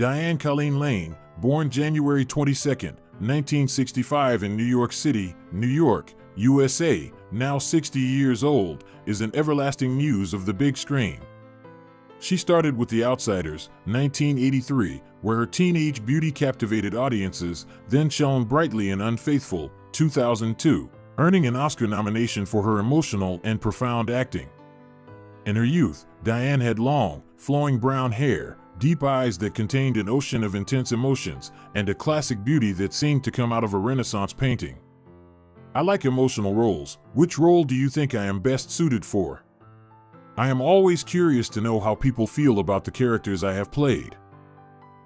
Diane Lane, born January 22, 1965 in New York City, New York, USA, now 60 years old, is an everlasting muse of the big screen. She started with The Outsiders, 1983, where her teenage beauty captivated audiences, then shone brightly in Unfaithful, 2002, earning an Oscar nomination for her emotional and profound acting. In her youth, Diane had long, flowing brown hair, deep eyes that contained an ocean of intense emotions, and a classic beauty that seemed to come out of a Renaissance painting. I like emotional roles. Which role do you think I am best suited for? I am always curious to know how people feel about the characters I have played.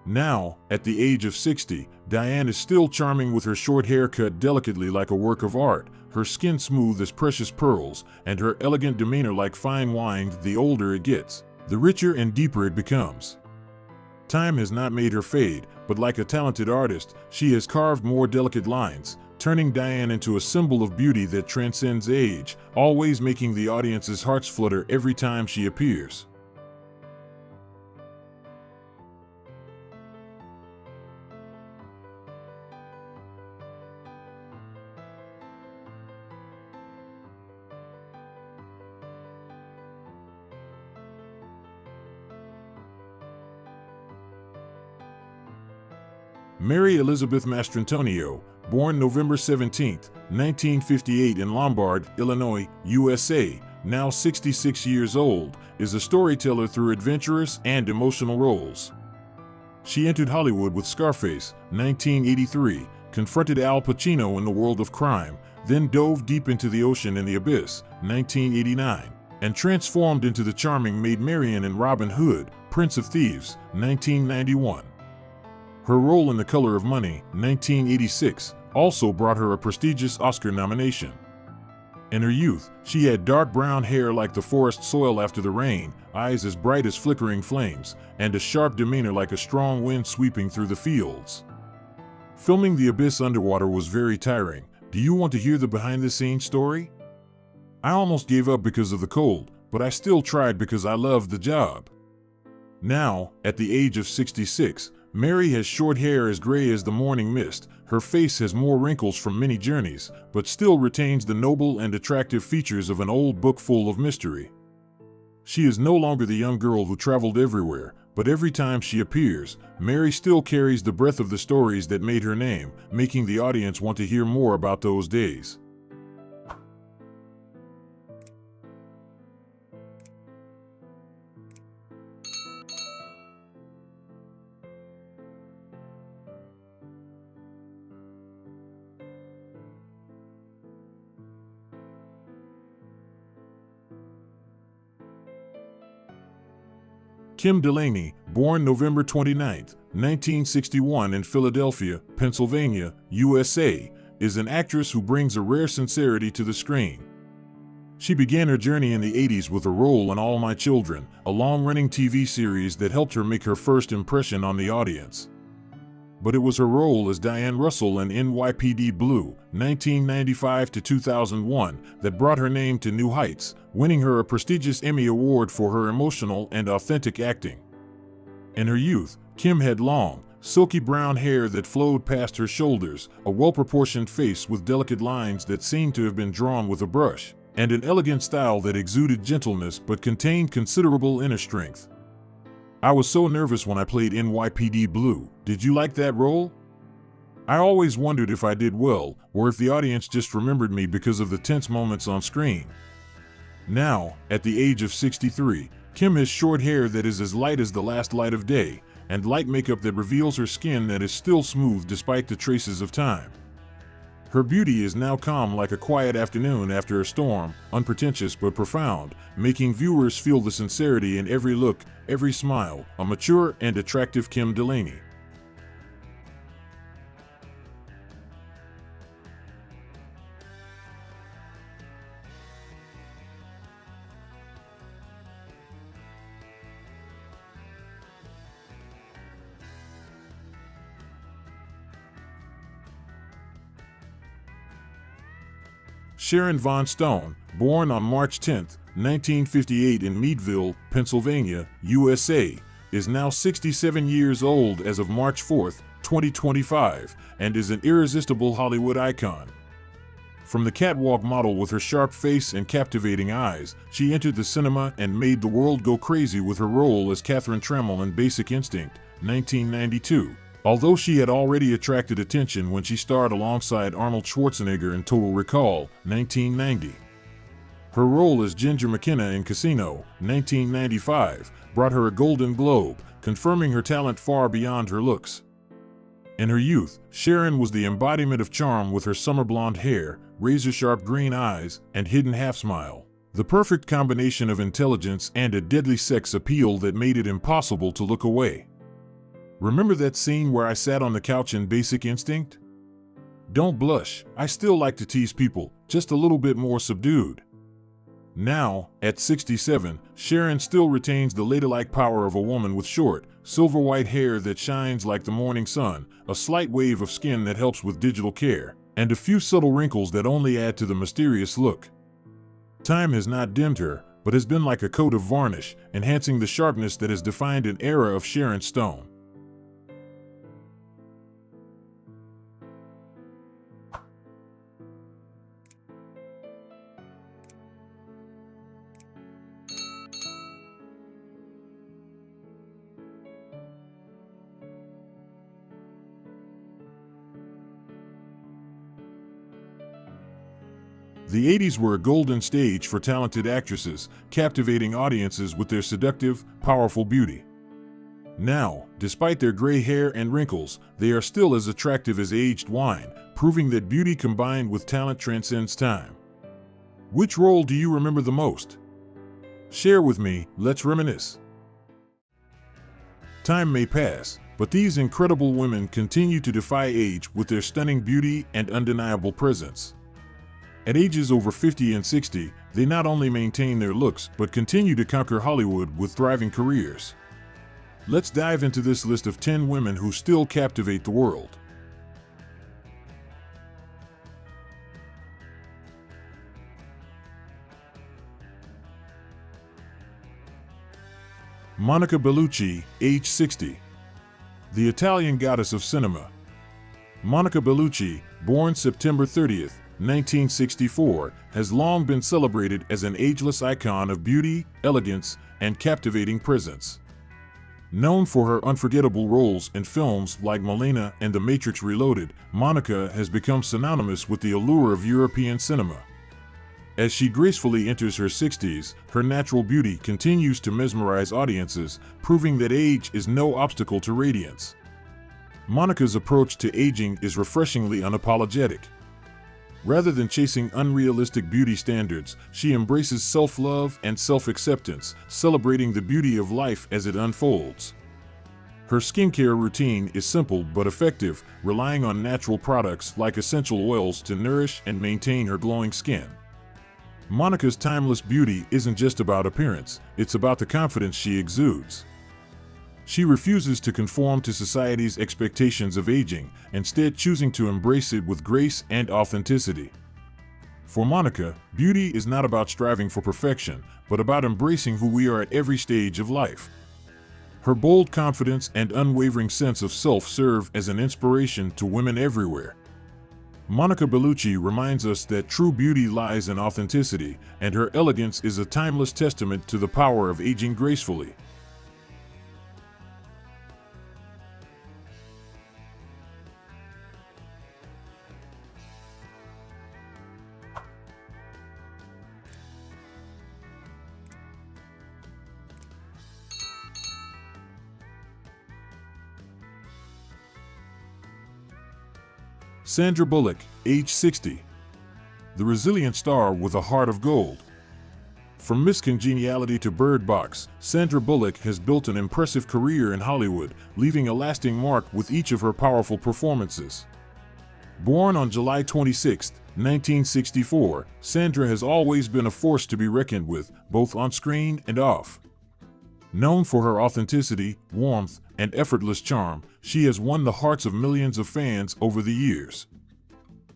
Now, at the age of 60, Diane is still charming with her short hair cut delicately like a work of art, her skin smooth as precious pearls, and her elegant demeanor like fine wine. The older it gets, the richer and deeper it becomes. Time has not made her fade, but like a talented artist, she has carved more delicate lines, turning Diane into a symbol of beauty that transcends age, always making the audience's hearts flutter every time she appears. Mary Elizabeth Mastrantonio, born November 17, 1958 in Lombard, Illinois, USA, now 66 years old, is a storyteller through adventurous and emotional roles. She entered Hollywood with Scarface, 1983, confronted Al Pacino in The World of Crime, then dove deep into The Ocean and the Abyss, 1989, and transformed into the charming Maid Marian in Robin Hood, Prince of Thieves, 1991. Her role in The Color of Money, 1986, also brought her a prestigious Oscar nomination. In her youth, she had dark brown hair like the forest soil after the rain, eyes as bright as flickering flames, and a sharp demeanor like a strong wind sweeping through the fields. Filming The Abyss underwater was very tiring. Do you want to hear the behind-the-scenes story? I almost gave up because of the cold, but I still tried because I loved the job. Now, at the age of 66, Mary has short hair as gray as the morning mist, her face has more wrinkles from many journeys, but still retains the noble and attractive features of an old book full of mystery. She is no longer the young girl who traveled everywhere, but every time she appears, Mary still carries the breath of the stories that made her name, making the audience want to hear more about those days. Kim Delaney, born November 29, 1961 in Philadelphia, Pennsylvania, USA, is an actress who brings a rare sincerity to the screen. She began her journey in the 80s with a role in All My Children, a long-running TV series that helped her make her first impression on the audience. But it was her role as Diane Russell in NYPD Blue, 1995 to 2001, that brought her name to new heights, winning her a prestigious Emmy Award for her emotional and authentic acting. In her youth, Kim had long, silky brown hair that flowed past her shoulders, a well-proportioned face with delicate lines that seemed to have been drawn with a brush, and an elegant style that exuded gentleness but contained considerable inner strength. I was so nervous when I played NYPD Blue. Did you like that role? I always wondered if I did well, or if the audience just remembered me because of the tense moments on screen. Now, at the age of 63, Kim has short hair that is as light as the last light of day, and light makeup that reveals her skin that is still smooth despite the traces of time. Her beauty is now calm like a quiet afternoon after a storm, unpretentious but profound, making viewers feel the sincerity in every look, every smile, a mature and attractive Kim Delaney. Sharon Von Stone, born on March 10, 1958 in Meadville, Pennsylvania, USA, is now 67 years old as of March 4, 2025, and is an irresistible Hollywood icon. From the catwalk model with her sharp face and captivating eyes, she entered the cinema and made the world go crazy with her role as Catherine Tremel in Basic Instinct, 1992. Although she had already attracted attention when she starred alongside Arnold Schwarzenegger in Total Recall, 1990. Her role as Ginger McKenna in Casino, 1995, brought her a Golden Globe, confirming her talent far beyond her looks. In her youth, Sharon was the embodiment of charm with her summer blonde hair, razor-sharp green eyes, and hidden half-smile. The perfect combination of intelligence and a deadly sex appeal that made it impossible to look away. Remember that scene where I sat on the couch in Basic Instinct? Don't blush, I still like to tease people, just a little bit more subdued. Now, at 67, Sharon still retains the ladylike power of a woman with short, silver-white hair that shines like the morning sun, a slight wave of skin that helps with digital care, and a few subtle wrinkles that only add to the mysterious look. Time has not dimmed her, but has been like a coat of varnish, enhancing the sharpness that has defined an era of Sharon Stone. The 80s were a golden stage for talented actresses, captivating audiences with their seductive, powerful beauty. Now, despite their gray hair and wrinkles, they are still as attractive as aged wine, proving that beauty combined with talent transcends time. Which role do you remember the most? Share with me, let's reminisce. Time may pass, but these incredible women continue to defy age with their stunning beauty and undeniable presence. At ages over 50 and 60, they not only maintain their looks, but continue to conquer Hollywood with thriving careers. Let's dive into this list of 10 women who still captivate the world. Monica Bellucci, age 60. The Italian goddess of cinema. Monica Bellucci, born September 30th, 1964, has long been celebrated as an ageless icon of beauty, elegance, and captivating presence. Known for her unforgettable roles in films like Malena and The Matrix Reloaded, Monica has become synonymous with the allure of European cinema. As she gracefully enters her 60s, her natural beauty continues to mesmerize audiences, proving that age is no obstacle to radiance. Monica's approach to aging is refreshingly unapologetic. Rather than chasing unrealistic beauty standards, she embraces self-love and self-acceptance, celebrating the beauty of life as it unfolds. Her skincare routine is simple but effective, relying on natural products like essential oils to nourish and maintain her glowing skin. Monica's timeless beauty isn't just about appearance, it's about the confidence she exudes. She refuses to conform to society's expectations of aging, instead choosing to embrace it with grace and authenticity. For Monica, beauty is not about striving for perfection, but about embracing who we are at every stage of life. Her bold confidence and unwavering sense of self serve as an inspiration to women everywhere. Monica Bellucci reminds us that true beauty lies in authenticity, and her elegance is a timeless testament to the power of aging gracefully. Sandra Bullock, age 60. The resilient star with a heart of gold. From Miss Congeniality to Bird Box, Sandra Bullock has built an impressive career in Hollywood, leaving a lasting mark with each of her powerful performances. Born on July 26, 1964, Sandra has always been a force to be reckoned with, both on screen and off. Known for her authenticity, warmth, and effortless charm, she has won the hearts of millions of fans over the years.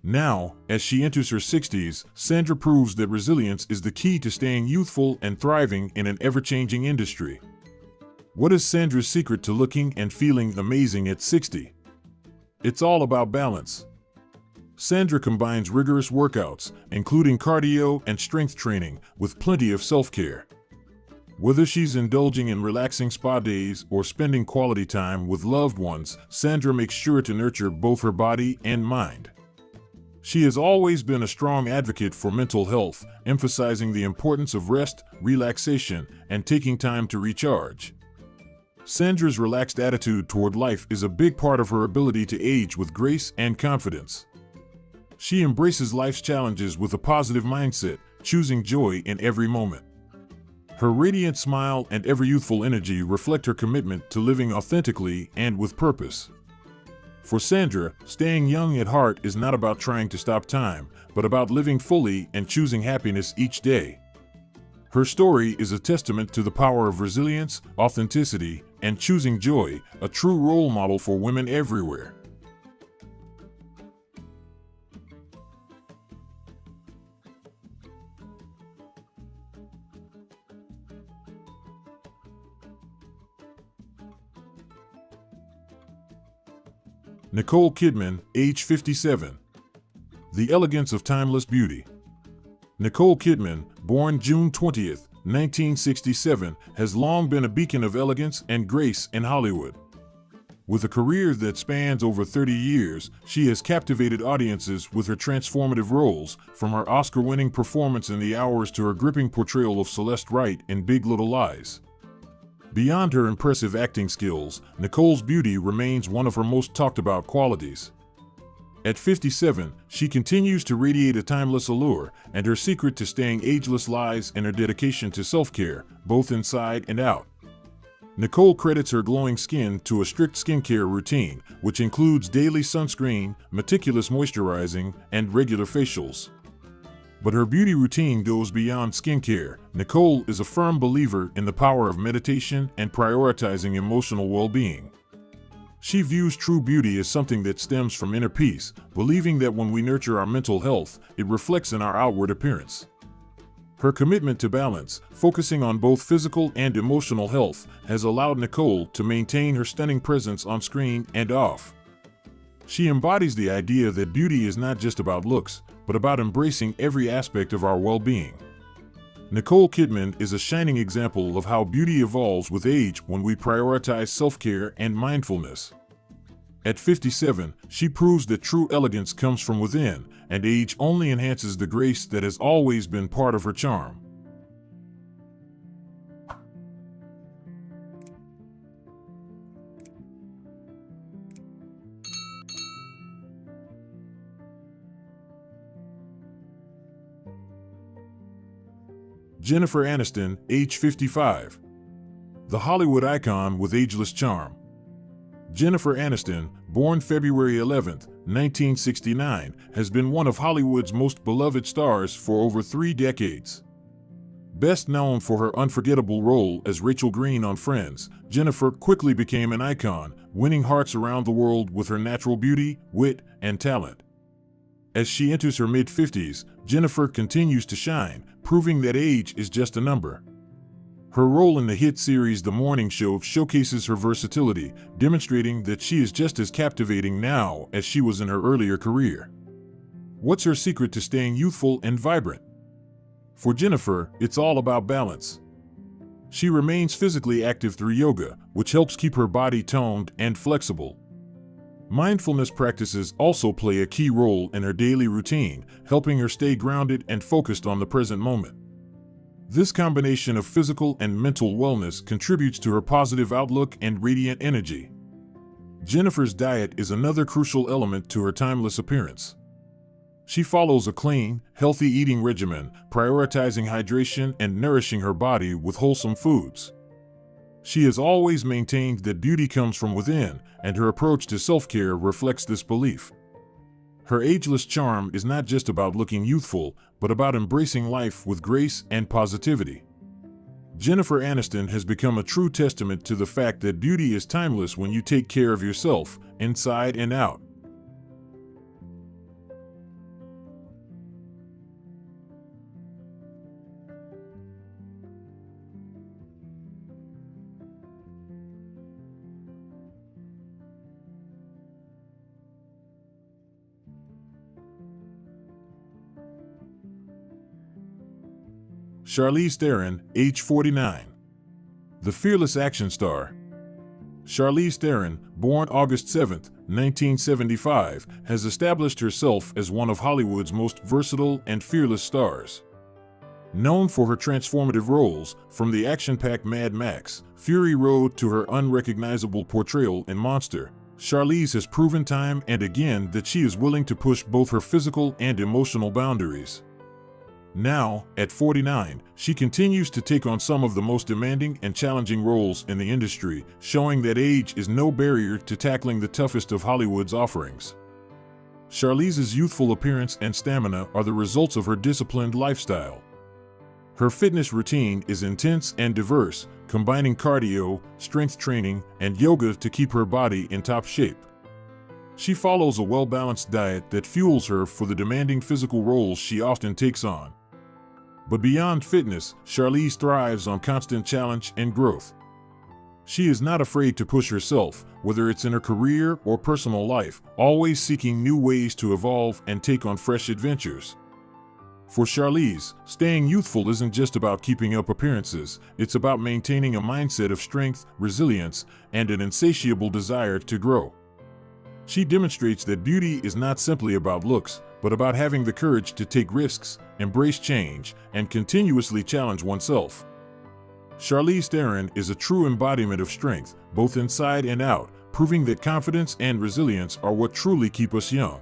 Now, as she enters her 60s, Sandra proves that resilience is the key to staying youthful and thriving in an ever-changing industry. What is Sandra's secret to looking and feeling amazing at 60? It's all about balance. Sandra combines rigorous workouts, including cardio and strength training, with plenty of self-care. Whether she's indulging in relaxing spa days or spending quality time with loved ones, Sandra makes sure to nurture both her body and mind. She has always been a strong advocate for mental health, emphasizing the importance of rest, relaxation, and taking time to recharge. Sandra's relaxed attitude toward life is a big part of her ability to age with grace and confidence. She embraces life's challenges with a positive mindset, choosing joy in every moment. Her radiant smile and ever-youthful energy reflect her commitment to living authentically and with purpose. For Sandra, staying young at heart is not about trying to stop time, but about living fully and choosing happiness each day. Her story is a testament to the power of resilience, authenticity, and choosing joy, a true role model for women everywhere. Nicole Kidman, age 57. The elegance of timeless beauty. Nicole Kidman, born June 20th, 1967, has long been a beacon of elegance and grace in Hollywood. With a career that spans over 30 years, she has captivated audiences with her transformative roles, from her Oscar-winning performance in The Hours to her gripping portrayal of Celeste Wright in Big Little Lies. Beyond her impressive acting skills, Nicole's beauty remains one of her most talked-about qualities. At 57, she continues to radiate a timeless allure, and her secret to staying ageless lies in her dedication to self-care, both inside and out. Nicole credits her glowing skin to a strict skincare routine, which includes daily sunscreen, meticulous moisturizing, and regular facials. But her beauty routine goes beyond skincare. Nicole is a firm believer in the power of meditation and prioritizing emotional well-being. She views true beauty as something that stems from inner peace, believing that when we nurture our mental health, it reflects in our outward appearance. Her commitment to balance, focusing on both physical and emotional health, has allowed Nicole to maintain her stunning presence on screen and off. She embodies the idea that beauty is not just about looks, but about embracing every aspect of our well-being. Nicole Kidman is a shining example of how beauty evolves with age when we prioritize self-care and mindfulness. At 57, she proves that true elegance comes from within, and age only enhances the grace that has always been part of her charm. Jennifer Aniston, age 55. The Hollywood icon with ageless charm. Jennifer Aniston, born February 11, 1969, has been one of Hollywood's most beloved stars for over 3 decades. Best known for her unforgettable role as Rachel Green on Friends, Jennifer quickly became an icon, winning hearts around the world with her natural beauty, wit, and talent. As she enters her mid-50s, Jennifer continues to shine, proving that age is just a number. Her role in the hit series The Morning Show showcases her versatility, demonstrating that she is just as captivating now as she was in her earlier career. What's her secret to staying youthful and vibrant? For Jennifer, it's all about balance. She remains physically active through yoga, which helps keep her body toned and flexible. Mindfulness practices also play a key role in her daily routine, helping her stay grounded and focused on the present moment. This combination of physical and mental wellness contributes to her positive outlook and radiant energy. Jennifer's diet is another crucial element to her timeless appearance. She follows a clean, healthy eating regimen, prioritizing hydration and nourishing her body with wholesome foods. She has always maintained that beauty comes from within, and her approach to self-care reflects this belief. Her ageless charm is not just about looking youthful, but about embracing life with grace and positivity. Jennifer Aniston has become a true testament to the fact that beauty is timeless when you take care of yourself, inside and out. Charlize Theron, age 49. The fearless action star. Charlize Theron, born August 7, 1975, has established herself as one of Hollywood's most versatile and fearless stars. Known for her transformative roles, from the action-packed Mad Max, Fury Road to her unrecognizable portrayal in Monster, Charlize has proven time and again that she is willing to push both her physical and emotional boundaries. Now, at 49, she continues to take on some of the most demanding and challenging roles in the industry, showing that age is no barrier to tackling the toughest of Hollywood's offerings. Charlize's youthful appearance and stamina are the results of her disciplined lifestyle. Her fitness routine is intense and diverse, combining cardio, strength training, and yoga to keep her body in top shape. She follows a well-balanced diet that fuels her for the demanding physical roles she often takes on. But beyond fitness, Charlize thrives on constant challenge and growth. She is not afraid to push herself, whether it's in her career or personal life, always seeking new ways to evolve and take on fresh adventures. For Charlize, staying youthful isn't just about keeping up appearances, it's about maintaining a mindset of strength, resilience, and an insatiable desire to grow. She demonstrates that beauty is not simply about looks, but about having the courage to take risks, embrace change, and continuously challenge oneself. Charlize Theron is a true embodiment of strength, both inside and out, proving that confidence and resilience are what truly keep us young.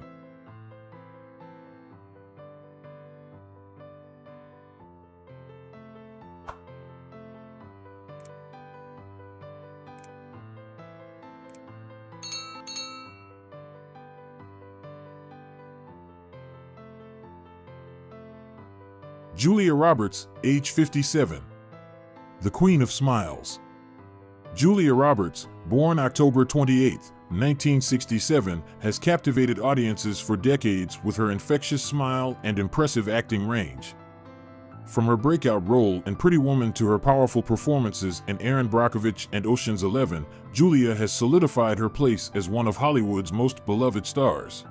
Julia Roberts, age 57. The Queen of Smiles. Julia Roberts, born October 28, 1967, has captivated audiences for decades with her infectious smile and impressive acting range. From her breakout role in Pretty Woman to her powerful performances in Erin Brockovich and Ocean's 11, Julia has solidified her place as one of Hollywood's most beloved stars.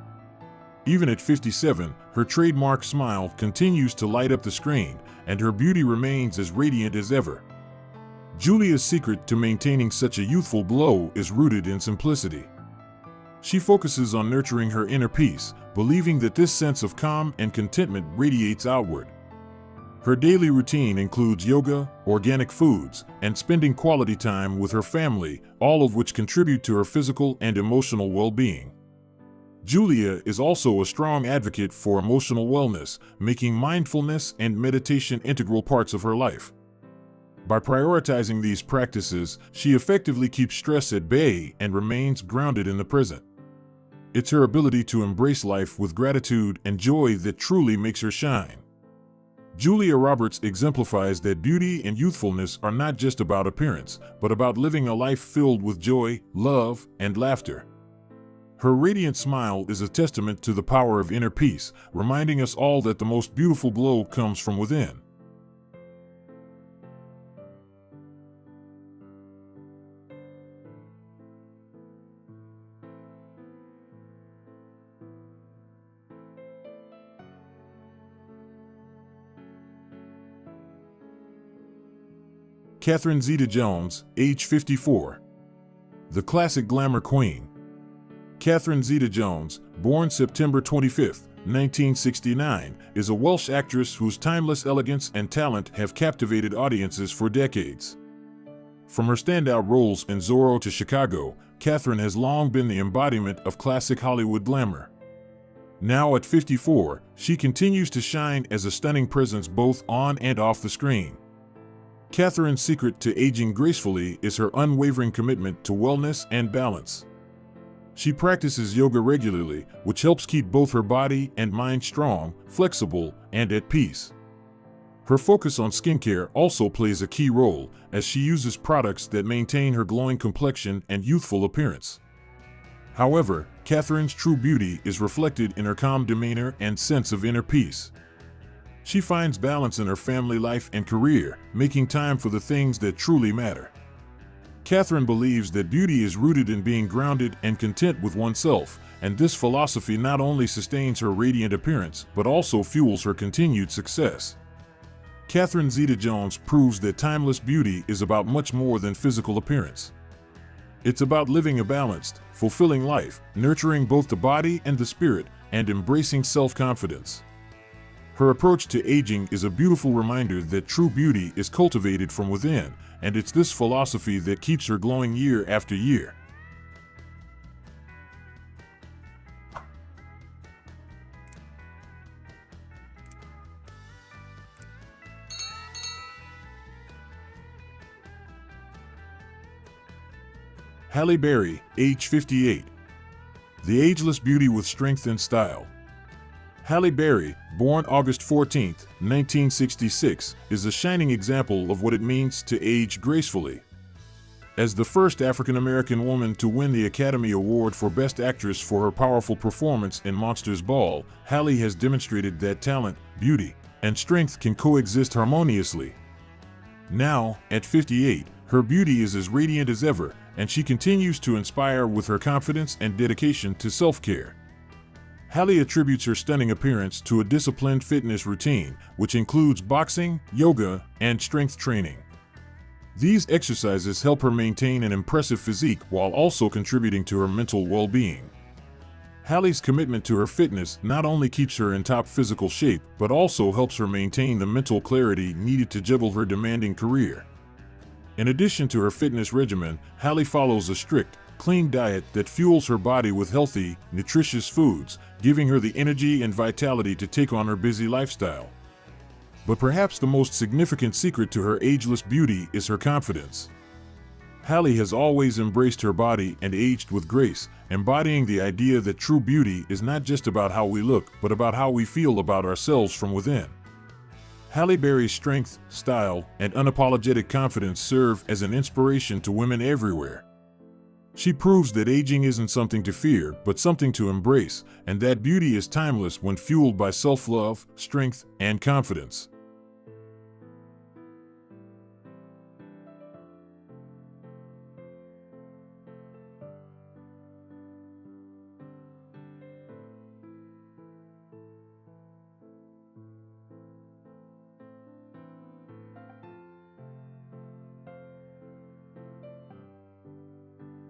Even at 57, her trademark smile continues to light up the screen, and her beauty remains as radiant as ever. Julia's secret to maintaining such a youthful glow is rooted in simplicity. She focuses on nurturing her inner peace, believing that this sense of calm and contentment radiates outward. Her daily routine includes yoga, organic foods, and spending quality time with her family, all of which contribute to her physical and emotional well-being. Julia is also a strong advocate for emotional wellness, making mindfulness and meditation integral parts of her life. By prioritizing these practices, she effectively keeps stress at bay and remains grounded in the present. It's her ability to embrace life with gratitude and joy that truly makes her shine. Julia Roberts exemplifies that beauty and youthfulness are not just about appearance, but about living a life filled with joy, love, and laughter. Her radiant smile is a testament to the power of inner peace, reminding us all that the most beautiful glow comes from within. Catherine Zeta-Jones, age 54. The classic glamour queen. Catherine Zeta-Jones, born September 25, 1969, is a Welsh actress whose timeless elegance and talent have captivated audiences for decades. From her standout roles in Zorro to Chicago, Catherine has long been the embodiment of classic Hollywood glamour. Now at 54, she continues to shine as a stunning presence both on and off the screen. Catherine's secret to aging gracefully is her unwavering commitment to wellness and balance. She practices yoga regularly, which helps keep both her body and mind strong, flexible, and at peace. Her focus on skincare also plays a key role, as she uses products that maintain her glowing complexion and youthful appearance. However, Catherine's true beauty is reflected in her calm demeanor and sense of inner peace. She finds balance in her family life and career, making time for the things that truly matter. Catherine believes that beauty is rooted in being grounded and content with oneself, and this philosophy not only sustains her radiant appearance, but also fuels her continued success. Catherine Zeta-Jones proves that timeless beauty is about much more than physical appearance. It's about living a balanced, fulfilling life, nurturing both the body and the spirit, and embracing self-confidence. Her approach to aging is a beautiful reminder that true beauty is cultivated from within, and it's this philosophy that keeps her glowing year after year. Halle Berry, age 58. The ageless beauty with strength and style. Halle Berry, born August 14, 1966, is a shining example of what it means to age gracefully. As the first African-American woman to win the Academy Award for Best Actress for her powerful performance in Monsters Ball, Halle has demonstrated that talent, beauty, and strength can coexist harmoniously. Now, at 58, her beauty is as radiant as ever, and she continues to inspire with her confidence and dedication to self-care. Halle attributes her stunning appearance to a disciplined fitness routine, which includes boxing, yoga, and strength training. These exercises help her maintain an impressive physique while also contributing to her mental well-being. Halle's commitment to her fitness not only keeps her in top physical shape, but also helps her maintain the mental clarity needed to juggle her demanding career. In addition to her fitness regimen, Halle follows a strict, clean diet that fuels her body with healthy, nutritious foods, giving her the energy and vitality to take on her busy lifestyle. But perhaps the most significant secret to her ageless beauty is her confidence. Halle has always embraced her body and aged with grace, embodying the idea that true beauty is not just about how we look, but about how we feel about ourselves from within. Halle Berry's strength, style, and unapologetic confidence serve as an inspiration to women everywhere. She proves that aging isn't something to fear, but something to embrace, and that beauty is timeless when fueled by self-love, strength, and confidence.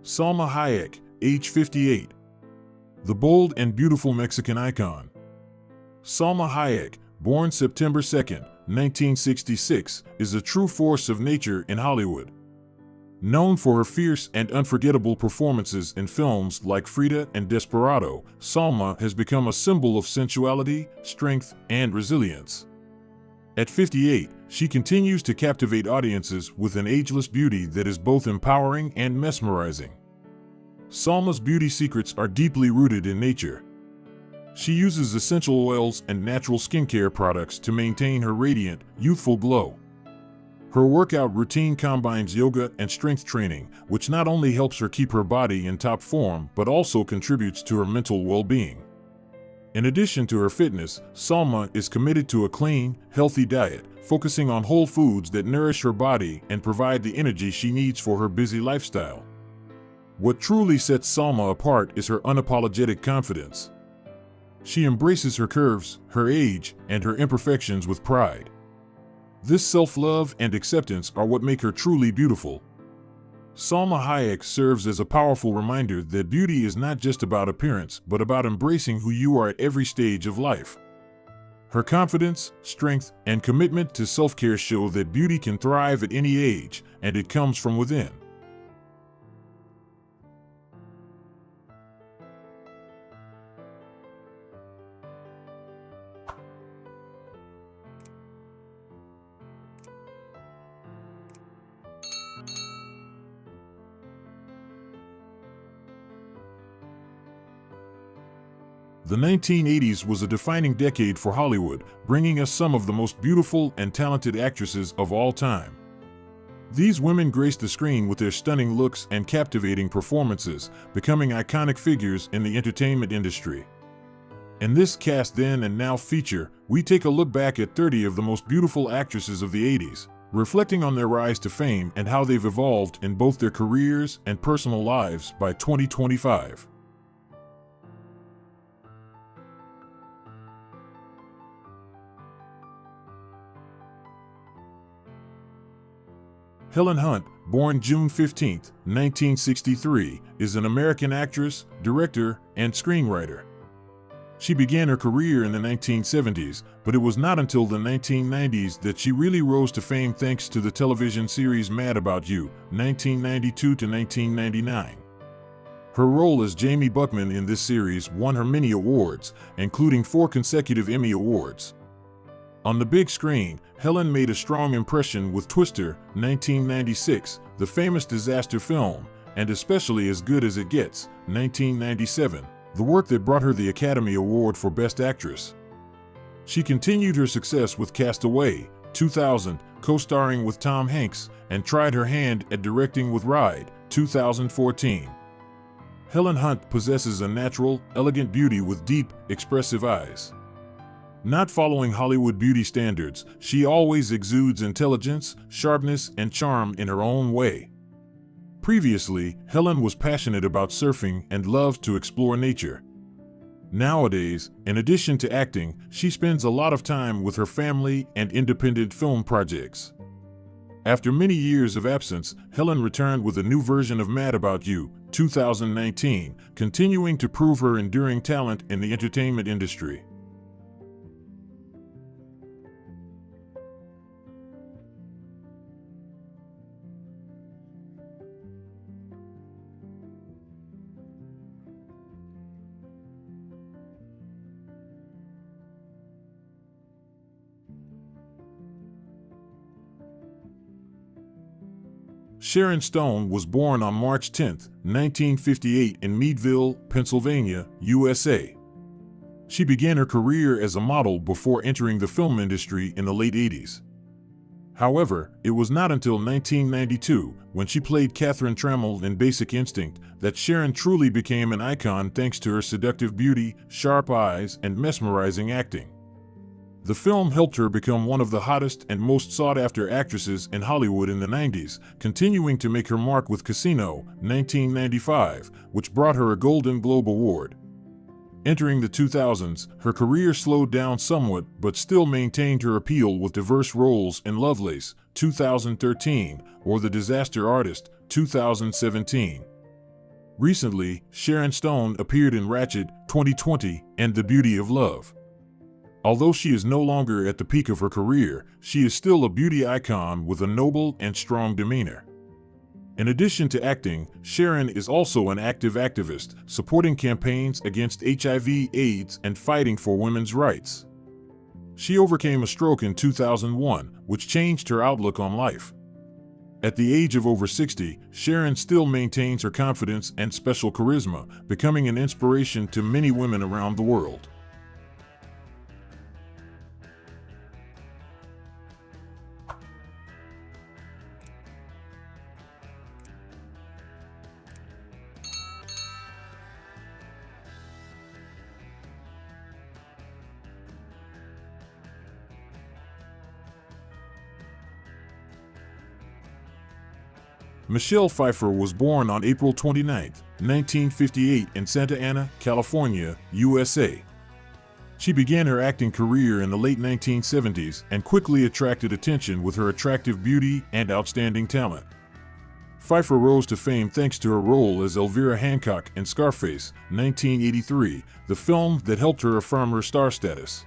Salma Hayek, age 58. The bold and beautiful Mexican icon. Salma Hayek, born September 2, 1966, is a true force of nature in Hollywood. Known for her fierce and unforgettable performances in films like Frida and Desperado, Salma has become a symbol of sensuality, strength, and resilience. At 58, she continues to captivate audiences with an ageless beauty that is both empowering and mesmerizing. Salma's beauty secrets are deeply rooted in nature. She uses essential oils and natural skincare products to maintain her radiant, youthful glow. Her workout routine combines yoga and strength training, which not only helps her keep her body in top form, but also contributes to her mental well-being. In addition to her fitness, Salma is committed to a clean, healthy diet, focusing on whole foods that nourish her body and provide the energy she needs for her busy lifestyle. What truly sets Salma apart is her unapologetic confidence. She embraces her curves, her age, and her imperfections with pride. This self-love and acceptance are what make her truly beautiful. Salma Hayek serves as a powerful reminder that beauty is not just about appearance, but about embracing who you are at every stage of life. Her confidence, strength, and commitment to self-care show that beauty can thrive at any age, and it comes from within. The 1980s was a defining decade for Hollywood, bringing us some of the most beautiful and talented actresses of all time. These women graced the screen with their stunning looks and captivating performances, becoming iconic figures in the entertainment industry. In this Cast Then and Now feature, we take a look back at 30 of the most beautiful actresses of the 80s, reflecting on their rise to fame and how they've evolved in both their careers and personal lives by 2025. Helen Hunt, born June 15, 1963, is an American actress, director, and screenwriter. She began her career in the 1970s, but it was not until the 1990s that she really rose to fame thanks to the television series Mad About You, 1992 to 1999. Her role as Jamie Buckman in this series won her many awards, including 4 consecutive Emmy Awards. On the big screen, Helen made a strong impression with Twister, 1996, the famous disaster film, and especially As Good as It Gets, 1997, the work that brought her the Academy Award for Best Actress. She continued her success with Castaway, 2000, co-starring with Tom Hanks, and tried her hand at directing with Ride, 2014. Helen Hunt possesses a natural, elegant beauty with deep, expressive eyes. Not following Hollywood beauty standards, she always exudes intelligence, sharpness, and charm in her own way. Previously, Helen was passionate about surfing and loved to explore nature. Nowadays, in addition to acting, she spends a lot of time with her family and independent film projects. After many years of absence, Helen returned with a new version of Mad About You, 2019, continuing to prove her enduring talent in the entertainment industry. Sharon Stone was born on March 10, 1958 in Meadville, Pennsylvania, USA. She began her career as a model before entering the film industry in the late 80s. However, it was not until 1992, when she played Catherine Trammell in Basic Instinct, that Sharon truly became an icon thanks to her seductive beauty, sharp eyes, and mesmerizing acting. The film helped her become one of the hottest and most sought-after actresses in Hollywood in the 90s, continuing to make her mark with Casino, 1995, which brought her a Golden Globe Award. Entering the 2000s, her career slowed down somewhat but still maintained her appeal with diverse roles in Lovelace, 2013, or The Disaster Artist, 2017. Recently, Sharon Stone appeared in Ratched, 2020, and The Beauty of Love. Although she is no longer at the peak of her career, she is still a beauty icon with a noble and strong demeanor. In addition to acting, Sharon is also an active activist, supporting campaigns against HIV/AIDS and fighting for women's rights. She overcame a stroke in 2001, which changed her outlook on life. At the age of over 60, Sharon still maintains her confidence and special charisma, becoming an inspiration to many women around the world. Michelle Pfeiffer was born on April 29, 1958 in Santa Ana, California, USA. She began her acting career in the late 1970s and quickly attracted attention with her attractive beauty and outstanding talent. Pfeiffer rose to fame thanks to her role as Elvira Hancock in Scarface, 1983, the film that helped her affirm her star status.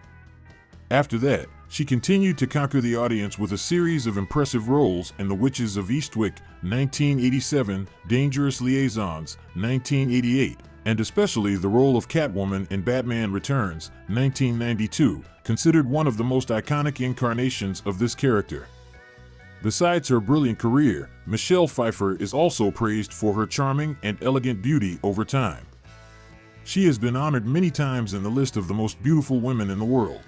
After that, she continued to conquer the audience with a series of impressive roles in The Witches of Eastwick, 1987, Dangerous Liaisons, 1988, and especially the role of Catwoman in Batman Returns, 1992, considered one of the most iconic incarnations of this character. Besides her brilliant career, Michelle Pfeiffer is also praised for her charming and elegant beauty over time. She has been honored many times in the list of the most beautiful women in the world.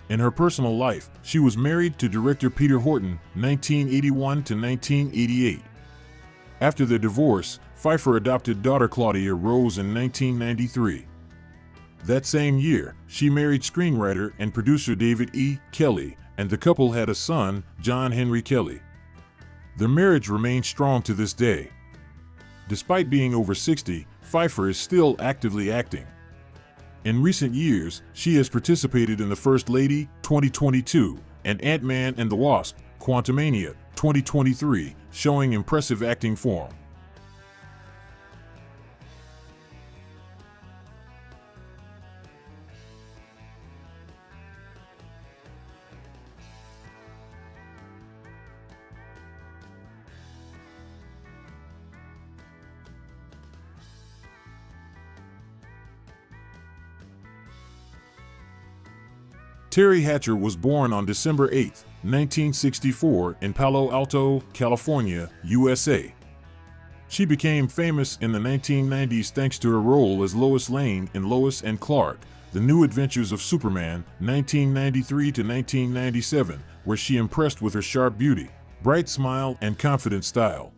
In her personal life, she was married to director Peter Horton, 1981 to 1988. After their divorce, Pfeiffer adopted daughter Claudia Rose in 1993. That same year, she married screenwriter and producer David E. Kelley, and the couple had a son, John Henry Kelley. Their marriage remains strong to this day. Despite being over 60, Pfeiffer is still actively acting. In recent years, she has participated in The First Lady, 2022, and Ant-Man and the Wasp, Quantumania, 2023, showing impressive acting form. Teri Hatcher was born on December 8, 1964 in Palo Alto, California, USA. She became famous in the 1990s thanks to her role as Lois Lane in Lois and Clark, The New Adventures of Superman, 1993 to 1997, where she impressed with her sharp beauty, bright smile, and confident style.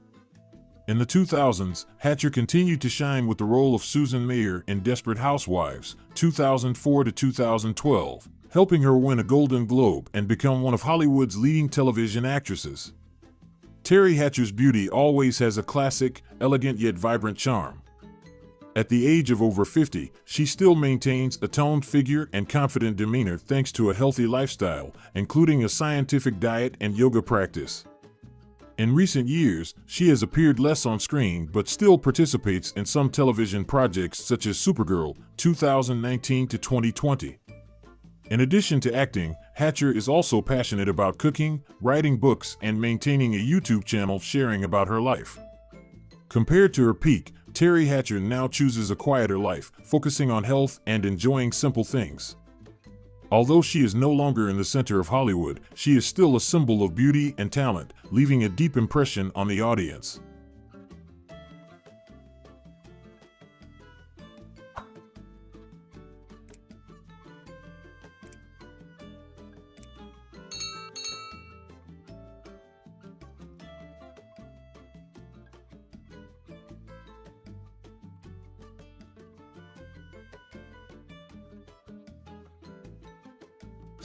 In the 2000s, Hatcher continued to shine with the role of Susan Mayer in Desperate Housewives, 2004 to 2012. Helping her win a Golden Globe and become one of Hollywood's leading television actresses. Teri Hatcher's beauty always has a classic, elegant yet vibrant charm. At the age of over 50, she still maintains a toned figure and confident demeanor thanks to a healthy lifestyle, including a scientific diet and yoga practice. In recent years, she has appeared less on screen but still participates in some television projects such as Supergirl, 2019 to 2020. In addition to acting, Hatcher is also passionate about cooking, writing books, and maintaining a YouTube channel sharing about her life. Compared to her peak, Teri Hatcher now chooses a quieter life, focusing on health and enjoying simple things. Although she is no longer in the center of Hollywood, she is still a symbol of beauty and talent, leaving a deep impression on the audience.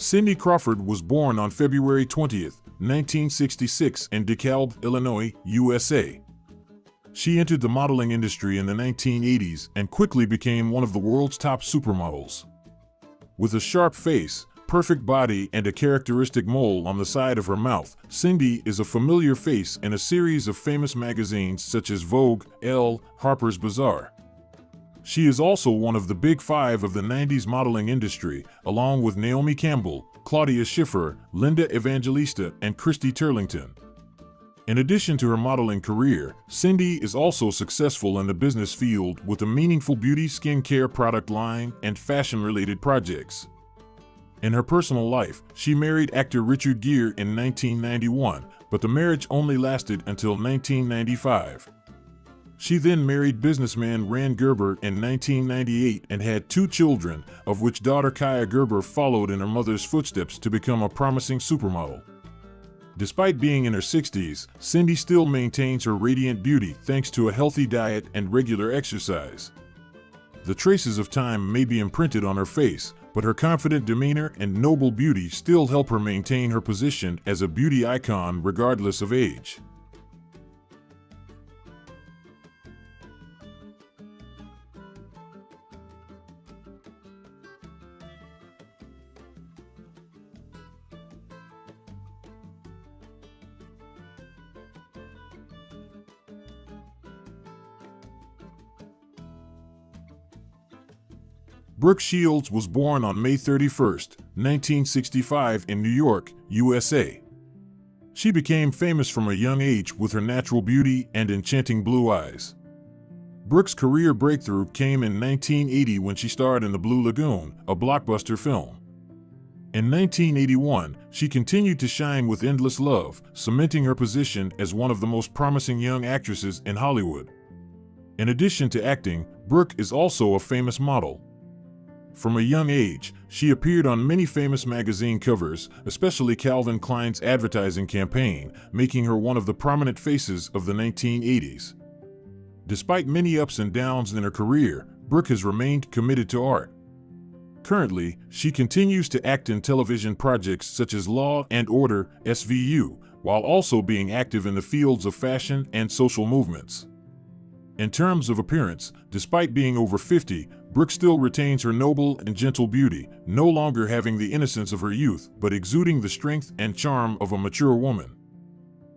Cindy Crawford was born on February 20, 1966 in DeKalb, Illinois, USA. She entered the modeling industry in the 1980s and quickly became one of the world's top supermodels. With a sharp face, perfect body, and a characteristic mole on the side of her mouth, Cindy is a familiar face in a series of famous magazines such as Vogue, Elle, Harper's Bazaar. She is also one of the big five of the 90s modeling industry, along with Naomi Campbell, Claudia Schiffer, Linda Evangelista, and Christy Turlington. In addition to her modeling career, Cindy is also successful in the business field with a meaningful beauty skincare product line and fashion-related projects. In her personal life, she married actor Richard Gere in 1991, but the marriage only lasted until 1995. She then married businessman Rand Gerber in 1998 and had 2 children, of which daughter Kaya Gerber followed in her mother's footsteps to become a promising supermodel. Despite being in her 60s, Cindy still maintains her radiant beauty thanks to a healthy diet and regular exercise. The traces of time may be imprinted on her face, but her confident demeanor and noble beauty still help her maintain her position as a beauty icon regardless of age. Brooke Shields was born on May 31, 1965 in New York, USA. She became famous from a young age with her natural beauty and enchanting blue eyes. Brooke's career breakthrough came in 1980 when she starred in The Blue Lagoon, a blockbuster film. In 1981, she continued to shine with Endless Love, cementing her position as one of the most promising young actresses in Hollywood. In addition to acting, Brooke is also a famous model. From a young age, she appeared on many famous magazine covers, especially Calvin Klein's advertising campaign, making her one of the prominent faces of the 1980s. Despite many ups and downs in her career, Brooke has remained committed to art. Currently, she continues to act in television projects such as Law and Order, SVU, while also being active in the fields of fashion and social movements. In terms of appearance, despite being over 50, Brooke still retains her noble and gentle beauty, no longer having the innocence of her youth, but exuding the strength and charm of a mature woman.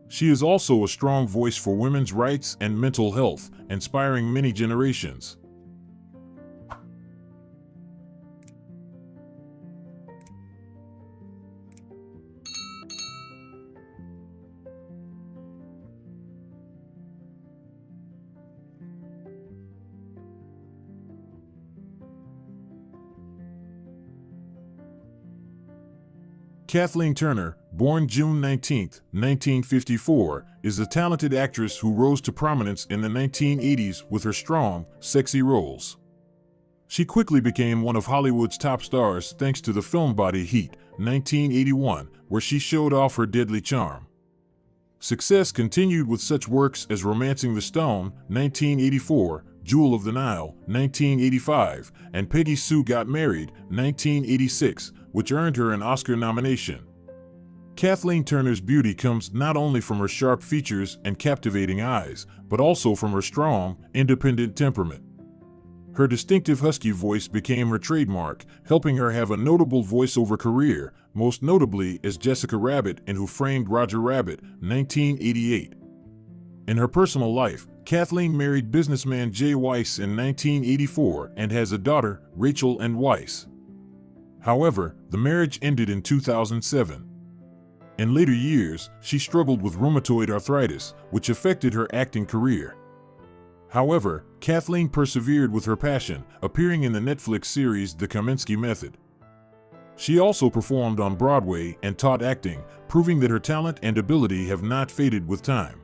She is also a strong voice for women's rights and mental health, inspiring many generations. Kathleen Turner, born June 19, 1954, is a talented actress who rose to prominence in the 1980s with her strong, sexy roles. She quickly became one of Hollywood's top stars thanks to the film Body Heat, 1981, where she showed off her deadly charm. Success continued with such works as Romancing the Stone, 1984, Jewel of the Nile, 1985, and Peggy Sue Got Married, 1986, which earned her an Oscar nomination. Kathleen Turner's beauty comes not only from her sharp features and captivating eyes, but also from her strong, independent temperament. Her distinctive husky voice became her trademark, helping her have a notable voiceover career, most notably as Jessica Rabbit in Who Framed Roger Rabbit, 1988. In her personal life, Kathleen married businessman Jay Weiss in 1984 and has a daughter, Rachel Ann Weiss. However, the marriage ended in 2007. In later years, she struggled with rheumatoid arthritis, which affected her acting career. However, Kathleen persevered with her passion, appearing in the Netflix series The Kominsky Method. She also performed on Broadway and taught acting, proving that her talent and ability have not faded with time.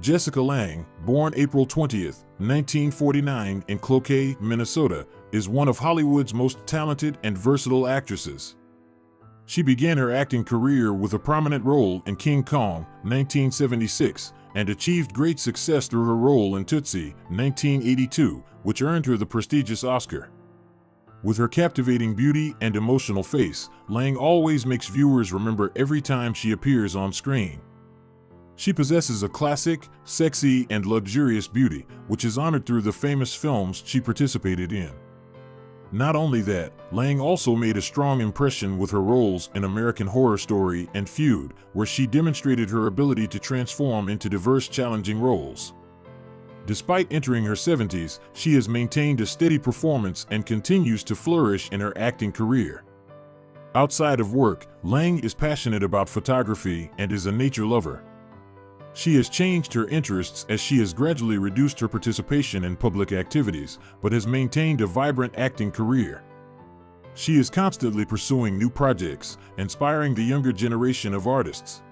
Jessica Lange, born April 20, 1949 in Cloquet, Minnesota, is one of Hollywood's most talented and versatile actresses. She began her acting career with a prominent role in King Kong, 1976, and achieved great success through her role in Tootsie, 1982, which earned her the prestigious Oscar. With her captivating beauty and emotional face, Lange always makes viewers remember every time she appears on screen. She possesses a classic, sexy, and luxurious beauty, which is honored through the famous films she participated in. Not only that, Lange also made a strong impression with her roles in American Horror Story and Feud, where she demonstrated her ability to transform into diverse, challenging roles. Despite entering her 70s, she has maintained a steady performance and continues to flourish in her acting career. Outside of work, Lange is passionate about photography and is a nature lover. She has changed her interests as she has gradually reduced her participation in public activities, but has maintained a vibrant acting career. She is constantly pursuing new projects, inspiring the younger generation of artists.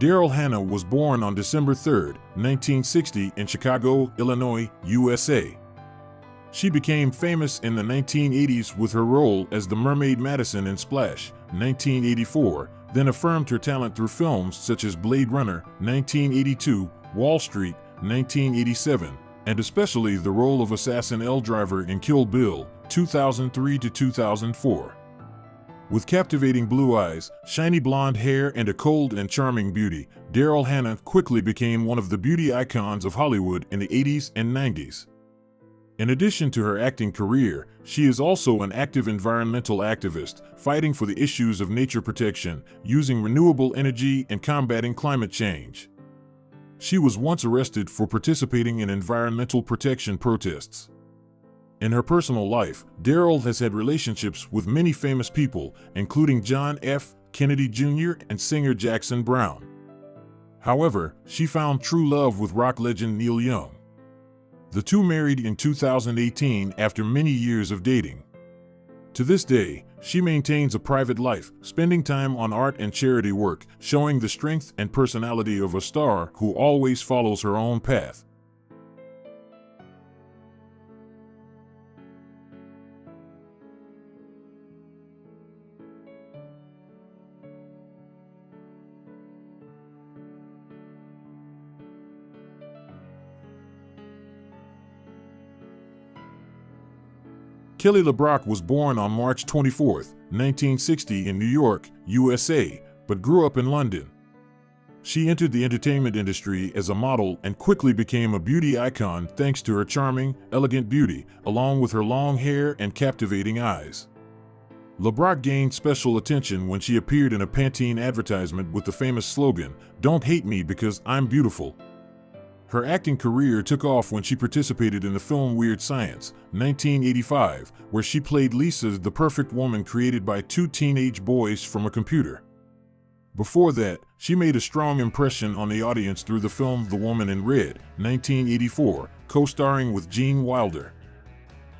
Daryl Hannah was born on December 3, 1960 in Chicago, Illinois, USA. She became famous in the 1980s with her role as the Mermaid Madison in Splash, 1984, then affirmed her talent through films such as Blade Runner, 1982, Wall Street, 1987, and especially the role of Assassin L. Driver in Kill Bill, 2003 to 2004. With captivating blue eyes, shiny blonde hair, and a cold and charming beauty, Daryl Hannah quickly became one of the beauty icons of Hollywood in the 80s and 90s. In addition to her acting career, she is also an active environmental activist, fighting for the issues of nature protection, using renewable energy, and combating climate change. She was once arrested for participating in environmental protection protests. In her personal life, Daryl has had relationships with many famous people, including John F. Kennedy Jr. and singer Jackson Browne. However, she found true love with rock legend Neil Young. The two married in 2018 after many years of dating. To this day, she maintains a private life, spending time on art and charity work, showing the strength and personality of a star who always follows her own path. Kelly LeBrock was born on March 24, 1960 in New York, USA, but grew up in London. She entered the entertainment industry as a model and quickly became a beauty icon thanks to her charming, elegant beauty, along with her long hair and captivating eyes. LeBrock gained special attention when she appeared in a Pantene advertisement with the famous slogan, "Don't hate me because I'm beautiful." Her acting career took off when she participated in the film Weird Science, 1985, where she played Lisa, the perfect woman created by two teenage boys from a computer. Before that, she made a strong impression on the audience through the film The Woman in Red, 1984, co-starring with Gene Wilder.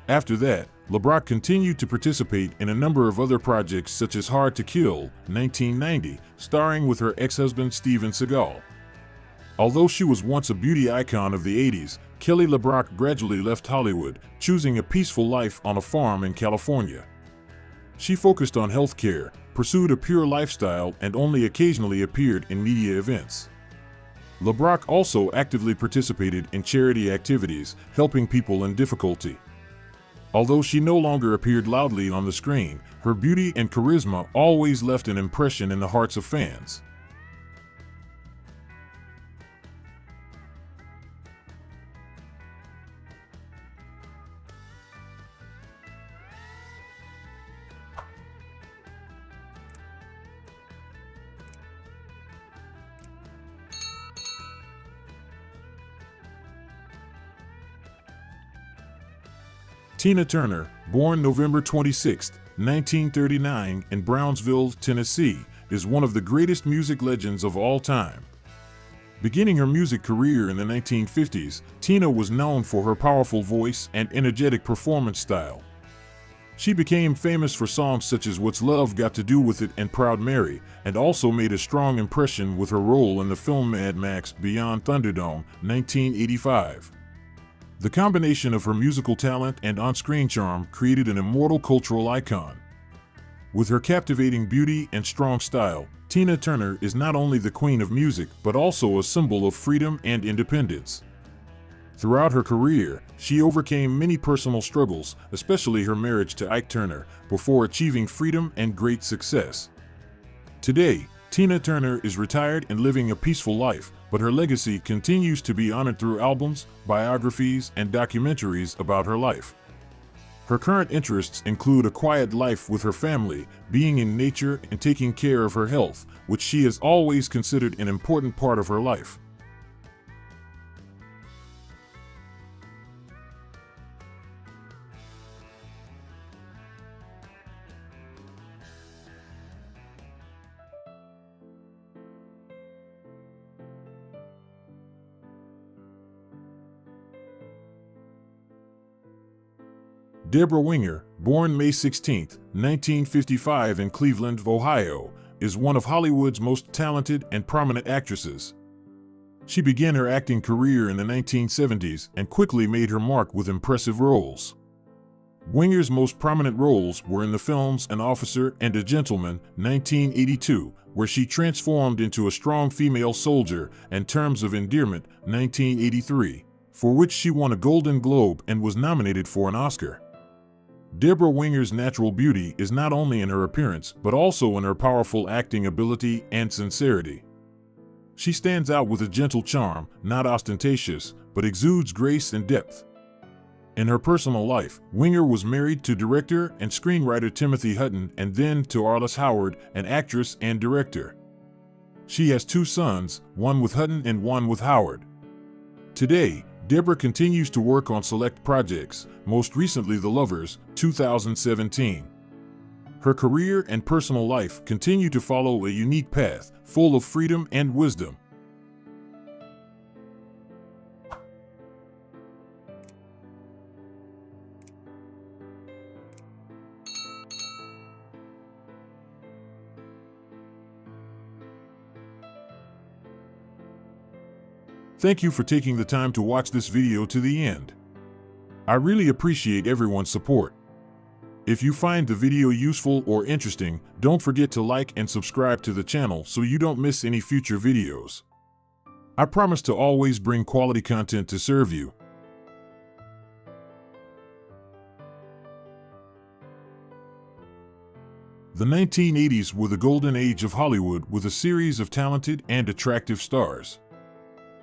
After that, LeBrock continued to participate in a number of other projects such as Hard to Kill, 1990, starring with her ex-husband Steven Seagal. Although she was once a beauty icon of the 80s, Kelly LeBrock gradually left Hollywood, choosing a peaceful life on a farm in California. She focused on healthcare, pursued a pure lifestyle, and only occasionally appeared in media events. LeBrock also actively participated in charity activities, helping people in difficulty. Although she no longer appeared loudly on the screen, her beauty and charisma always left an impression in the hearts of fans. Tina Turner, born November 26, 1939 in Brownsville, Tennessee, is one of the greatest music legends of all time. Beginning her music career in the 1950s, Tina was known for her powerful voice and energetic performance style. She became famous for songs such as What's Love Got to Do with It and Proud Mary, and also made a strong impression with her role in the film Mad Max Beyond Thunderdome, 1985. The combination of her musical talent and on-screen charm created an immortal cultural icon. With her captivating beauty and strong style, Tina Turner is not only the queen of music but also a symbol of freedom and independence. Throughout her career, she overcame many personal struggles, especially her marriage to Ike Turner, before achieving freedom and great success. Today, Tina Turner is retired and living a peaceful life, but her legacy continues to be honored through albums, biographies, and documentaries about her life. Her current interests include a quiet life with her family, being in nature, and taking care of her health, which she has always considered an important part of her life. Deborah Winger, born May 16, 1955 in Cleveland, Ohio, is one of Hollywood's most talented and prominent actresses. She began her acting career in the 1970s and quickly made her mark with impressive roles. Winger's most prominent roles were in the films An Officer and a Gentleman, 1982, where she transformed into a strong female soldier, and Terms of Endearment, 1983, for which she won a Golden Globe and was nominated for an Oscar. Deborah Winger's natural beauty is not only in her appearance but also in her powerful acting ability and sincerity. She stands out with a gentle charm, not ostentatious, but exudes grace and depth. In her personal life, Winger was married to director and screenwriter Timothy Hutton and then to Arliss Howard, an actress and director. She has two sons, one with Hutton and one with Howard. Today, Deborah continues to work on select projects, most recently The Lovers, 2017. Her career and personal life continue to follow a unique path, full of freedom and wisdom. Thank you for taking the time to watch this video to the end. I really appreciate everyone's support. If you find the video useful or interesting, don't forget to like and subscribe to the channel so you don't miss any future videos. I promise to always bring quality content to serve you. The 1980s were the golden age of Hollywood with a series of talented and attractive stars.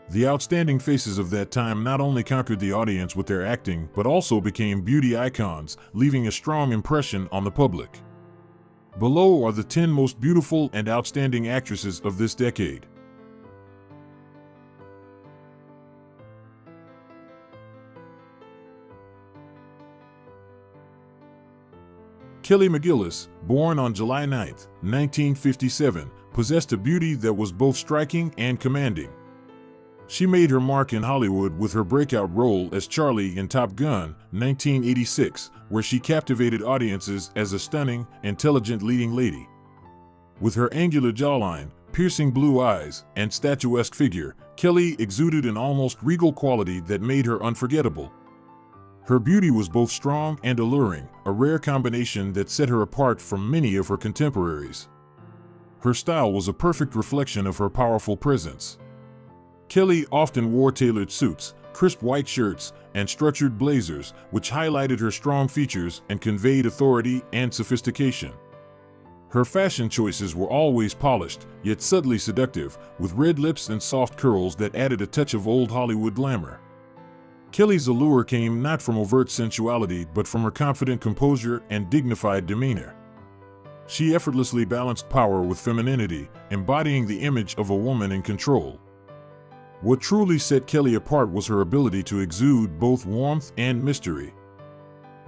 The outstanding faces of that time not only conquered the audience with their acting, but also became beauty icons, leaving a strong impression on the public. Below are the 10 most beautiful and outstanding actresses of this decade. Kelly McGillis, born on July 9, 1957, possessed a beauty that was both striking and commanding. She made her mark in Hollywood with her breakout role as Charlie in Top Gun, 1986, where she captivated audiences as a stunning, intelligent leading lady. With her angular jawline, piercing blue eyes, and statuesque figure, Kelly exuded an almost regal quality that made her unforgettable. Her beauty was both strong and alluring, a rare combination that set her apart from many of her contemporaries. Her style was a perfect reflection of her powerful presence. Kelly often wore tailored suits, crisp white shirts, and structured blazers, which highlighted her strong features and conveyed authority and sophistication. Her fashion choices were always polished, yet subtly seductive, with red lips and soft curls that added a touch of old Hollywood glamour. Kelly's allure came not from overt sensuality, but from her confident composure and dignified demeanor. She effortlessly balanced power with femininity, embodying the image of a woman in control. What truly set Kelly apart was her ability to exude both warmth and mystery.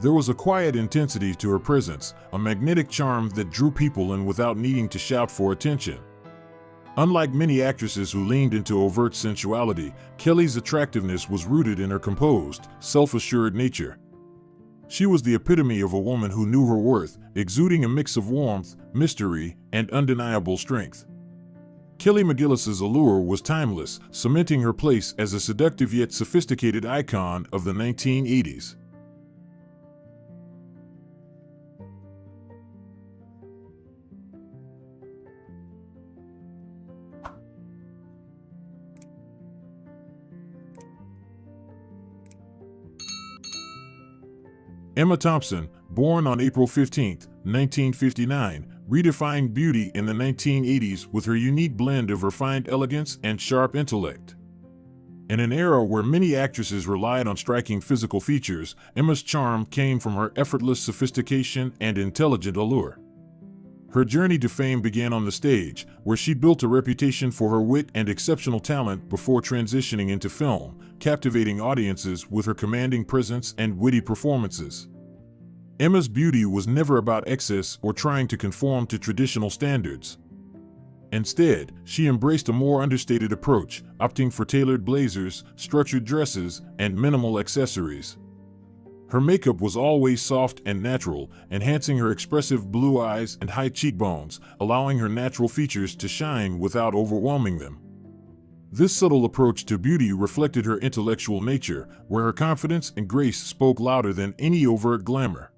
There was a quiet intensity to her presence, a magnetic charm that drew people in without needing to shout for attention. Unlike many actresses who leaned into overt sensuality, Kelly's attractiveness was rooted in her composed, self-assured nature. She was the epitome of a woman who knew her worth, exuding a mix of warmth, mystery, and undeniable strength. Kelly McGillis's allure was timeless, cementing her place as a seductive yet sophisticated icon of the 1980s. Emma Thompson, born on April 15, 1959, redefined beauty in the 1980s with her unique blend of refined elegance and sharp intellect. In an era where many actresses relied on striking physical features, Emma's charm came from her effortless sophistication and intelligent allure. Her journey to fame began on the stage, where she built a reputation for her wit and exceptional talent before transitioning into film, captivating audiences with her commanding presence and witty performances. Emma's beauty was never about excess or trying to conform to traditional standards. Instead, she embraced a more understated approach, opting for tailored blazers, structured dresses, and minimal accessories. Her makeup was always soft and natural, enhancing her expressive blue eyes and high cheekbones, allowing her natural features to shine without overwhelming them. This subtle approach to beauty reflected her intellectual nature, where her confidence and grace spoke louder than any overt glamour.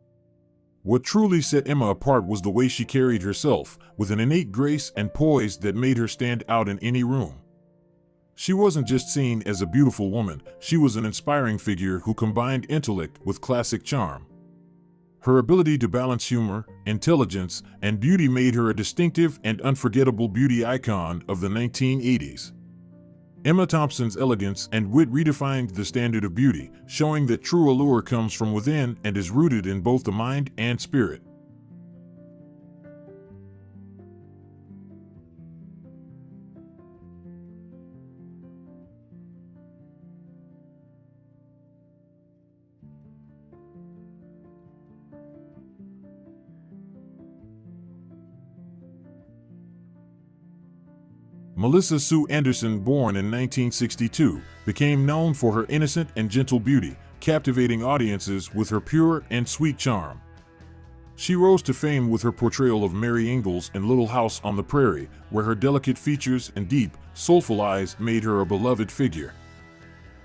What truly set Emma apart was the way she carried herself, with an innate grace and poise that made her stand out in any room. She wasn't just seen as a beautiful woman, she was an inspiring figure who combined intellect with classic charm. Her ability to balance humor, intelligence, and beauty made her a distinctive and unforgettable beauty icon of the 1980s. Emma Thompson's elegance and wit redefined the standard of beauty, showing that true allure comes from within and is rooted in both the mind and spirit. Melissa Sue Anderson, born in 1962, became known for her innocent and gentle beauty, captivating audiences with her pure and sweet charm. She rose to fame with her portrayal of Mary Ingalls in Little House on the Prairie, where her delicate features and deep, soulful eyes made her a beloved figure.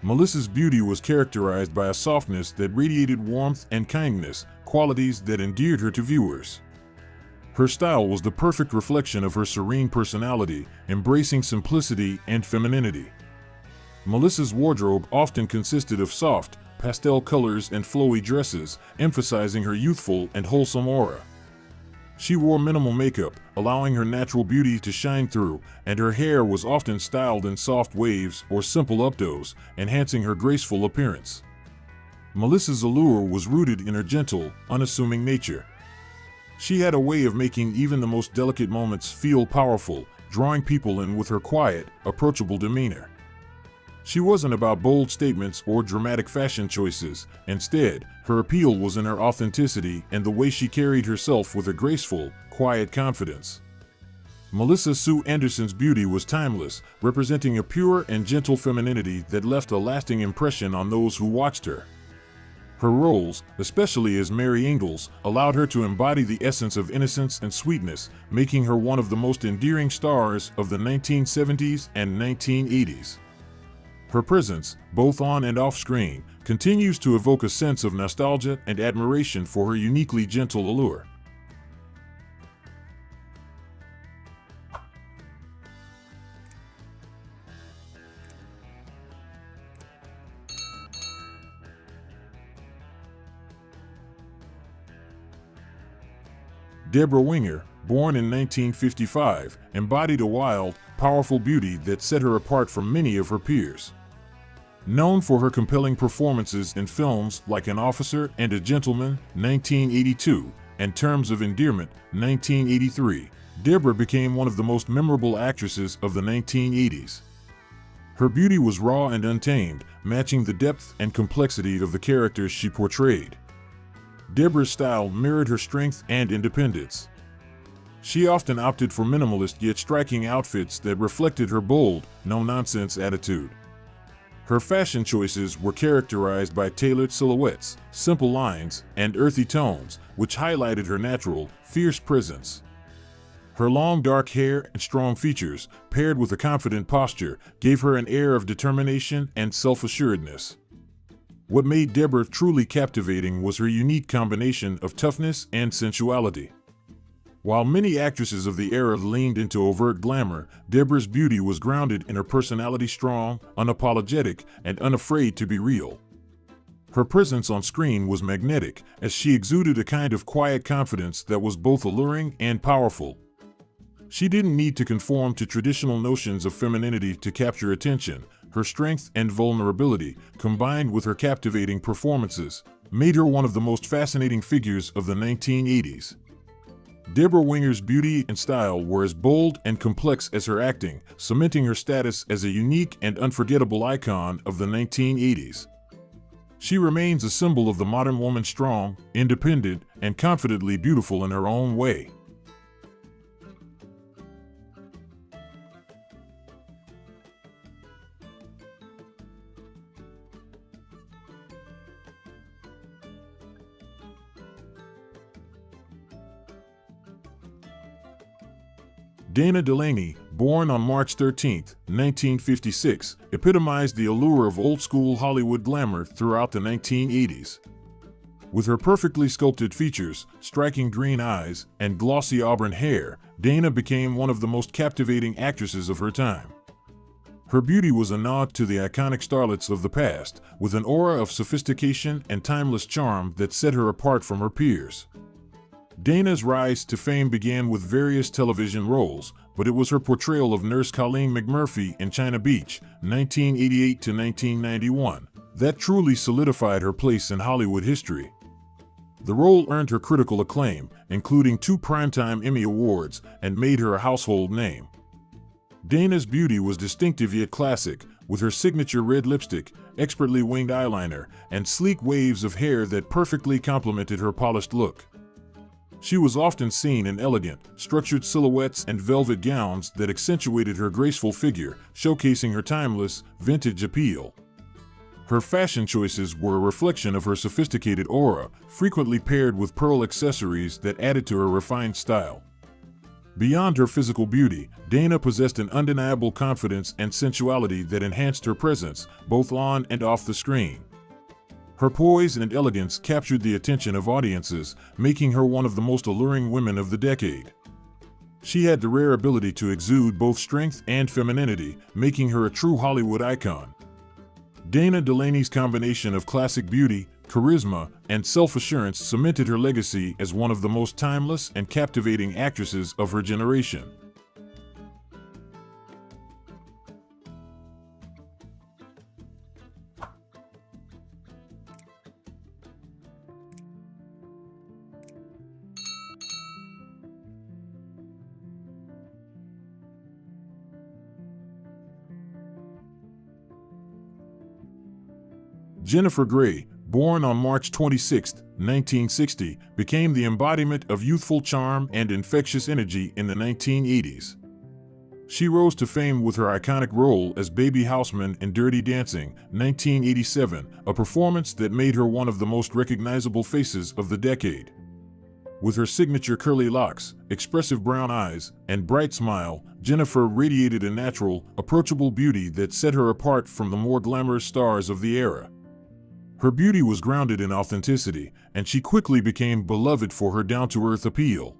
Melissa's beauty was characterized by a softness that radiated warmth and kindness, qualities that endeared her to viewers. Her style was the perfect reflection of her serene personality, embracing simplicity and femininity. Melissa's wardrobe often consisted of soft, pastel colors and flowy dresses, emphasizing her youthful and wholesome aura. She wore minimal makeup, allowing her natural beauty to shine through, and her hair was often styled in soft waves or simple updos, enhancing her graceful appearance. Melissa's allure was rooted in her gentle, unassuming nature. She had a way of making even the most delicate moments feel powerful, drawing people in with her quiet, approachable demeanor. She wasn't about bold statements or dramatic fashion choices. Instead, her appeal was in her authenticity and the way she carried herself with a graceful, quiet confidence. Melissa Sue Anderson's beauty was timeless, representing a pure and gentle femininity that left a lasting impression on those who watched her. Her roles, especially as Mary Ingalls, allowed her to embody the essence of innocence and sweetness, making her one of the most endearing stars of the 1970s and 1980s. Her presence, both on and off screen, continues to evoke a sense of nostalgia and admiration for her uniquely gentle allure. Deborah Winger, born in 1955, embodied a wild, powerful beauty that set her apart from many of her peers. Known for her compelling performances in films like An Officer and a Gentleman, 1982, and Terms of Endearment, 1983, Deborah became one of the most memorable actresses of the 1980s. Her beauty was raw and untamed, matching the depth and complexity of the characters she portrayed. Deborah's style mirrored her strength and independence. She often opted for minimalist yet striking outfits that reflected her bold, no-nonsense attitude. Her fashion choices were characterized by tailored silhouettes, simple lines, and earthy tones, which highlighted her natural, fierce presence. Her long dark hair and strong features, paired with a confident posture, gave her an air of determination and self-assuredness. What made Deborah truly captivating was her unique combination of toughness and sensuality. While many actresses of the era leaned into overt glamour, Deborah's beauty was grounded in her personality, strong, unapologetic, and unafraid to be real. Her presence on screen was magnetic, as she exuded a kind of quiet confidence that was both alluring and powerful. She didn't need to conform to traditional notions of femininity to capture attention. Her strength and vulnerability, combined with her captivating performances, made her one of the most fascinating figures of the 1980s. Deborah Winger's beauty and style were as bold and complex as her acting, cementing her status as a unique and unforgettable icon of the 1980s. She remains a symbol of the modern woman, strong, independent, and confidently beautiful in her own way. Dana Delany, born on March 13, 1956, epitomized the allure of old-school Hollywood glamour throughout the 1980s. With her perfectly sculpted features, striking green eyes, and glossy auburn hair, Dana became one of the most captivating actresses of her time. Her beauty was a nod to the iconic starlets of the past, with an aura of sophistication and timeless charm that set her apart from her peers. Dana's rise to fame began with various television roles, but it was her portrayal of Nurse Colleen McMurphy in China Beach, 1988 to 1991, that truly solidified her place in Hollywood history. The role earned her critical acclaim, including 2 Primetime Emmy Awards, and made her a household name. Dana's beauty was distinctive yet classic, with her signature red lipstick, expertly winged eyeliner, and sleek waves of hair that perfectly complemented her polished look. She was often seen in elegant, structured silhouettes and velvet gowns that accentuated her graceful figure, showcasing her timeless, vintage appeal. Her fashion choices were a reflection of her sophisticated aura, frequently paired with pearl accessories that added to her refined style. Beyond her physical beauty, Dana possessed an undeniable confidence and sensuality that enhanced her presence, both on and off the screen. Her poise and elegance captured the attention of audiences, making her one of the most alluring women of the decade. She had the rare ability to exude both strength and femininity, making her a true Hollywood icon. Dana Delany's combination of classic beauty, charisma, and self-assurance cemented her legacy as one of the most timeless and captivating actresses of her generation. Jennifer Grey, born on March 26, 1960, became the embodiment of youthful charm and infectious energy in the 1980s. She rose to fame with her iconic role as Baby Houseman in Dirty Dancing, 1987, a performance that made her one of the most recognizable faces of the decade. With her signature curly locks, expressive brown eyes, and bright smile, Jennifer radiated a natural, approachable beauty that set her apart from the more glamorous stars of the era. Her beauty was grounded in authenticity, and she quickly became beloved for her down-to-earth appeal.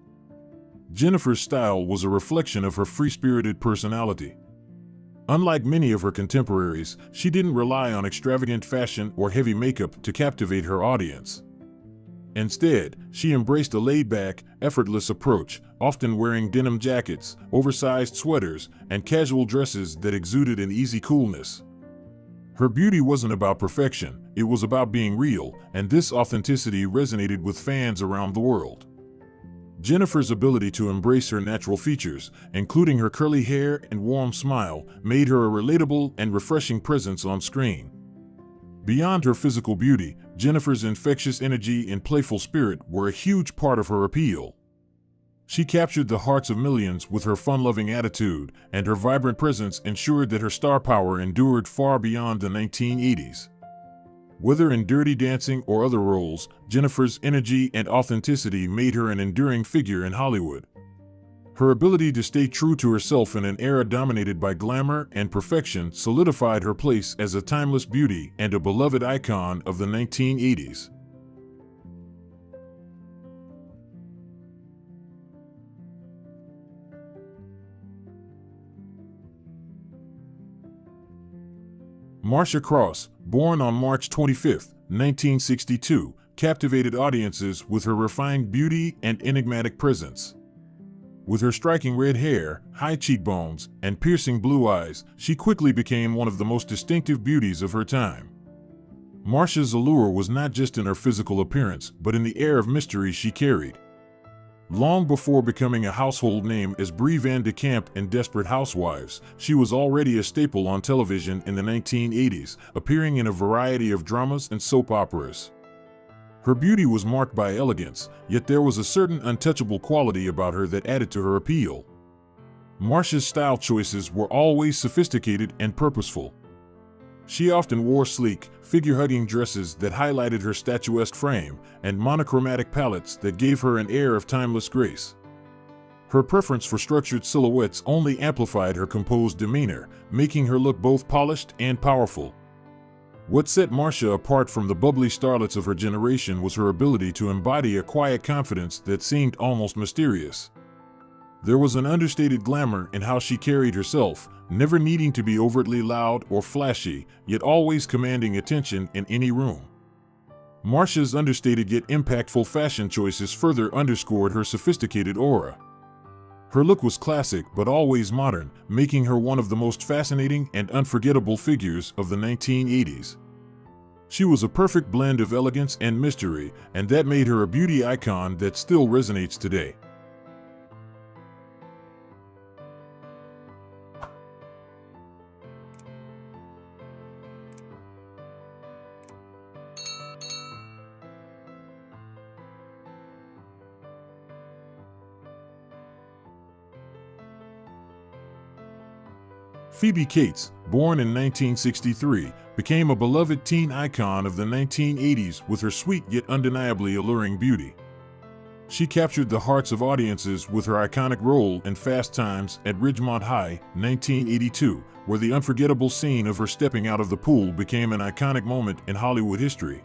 Jennifer's style was a reflection of her free-spirited personality. Unlike many of her contemporaries, she didn't rely on extravagant fashion or heavy makeup to captivate her audience. Instead, she embraced a laid-back, effortless approach, often wearing denim jackets, oversized sweaters, and casual dresses that exuded an easy coolness. Her beauty wasn't about perfection, it was about being real, and this authenticity resonated with fans around the world. Jennifer's ability to embrace her natural features, including her curly hair and warm smile, made her a relatable and refreshing presence on screen. Beyond her physical beauty, Jennifer's infectious energy and playful spirit were a huge part of her appeal. She captured the hearts of millions with her fun-loving attitude, and her vibrant presence ensured that her star power endured far beyond the 1980s. Whether in Dirty Dancing or other roles, Jennifer's energy and authenticity made her an enduring figure in Hollywood. Her ability to stay true to herself in an era dominated by glamour and perfection solidified her place as a timeless beauty and a beloved icon of the 1980s. Marcia Cross, born on March 25, 1962, captivated audiences with her refined beauty and enigmatic presence. With her striking red hair, high cheekbones, and piercing blue eyes, she quickly became one of the most distinctive beauties of her time. Marcia's allure was not just in her physical appearance, but in the air of mystery she carried. Long before becoming a household name as Brie Van de Kamp in Desperate Housewives, she was already a staple on television in the 1980s, appearing in a variety of dramas and soap operas. Her beauty was marked by elegance, yet there was a certain untouchable quality about her that added to her appeal. Marcia's style choices were always sophisticated and purposeful. She often wore sleek, figure-hugging dresses that highlighted her statuesque frame, and monochromatic palettes that gave her an air of timeless grace. Her preference for structured silhouettes only amplified her composed demeanor, making her look both polished and powerful. What set Marcia apart from the bubbly starlets of her generation was her ability to embody a quiet confidence that seemed almost mysterious. There was an understated glamour in how she carried herself, never needing to be overtly loud or flashy, yet always commanding attention in any room. Marcia's understated yet impactful fashion choices further underscored her sophisticated aura. Her look was classic but always modern, making her one of the most fascinating and unforgettable figures of the 1980s. She was a perfect blend of elegance and mystery, and that made her a beauty icon that still resonates today. Phoebe Cates, born in 1963, became a beloved teen icon of the 1980s with her sweet yet undeniably alluring beauty. She captured the hearts of audiences with her iconic role in Fast Times at Ridgemont High, 1982, where the unforgettable scene of her stepping out of the pool became an iconic moment in Hollywood history.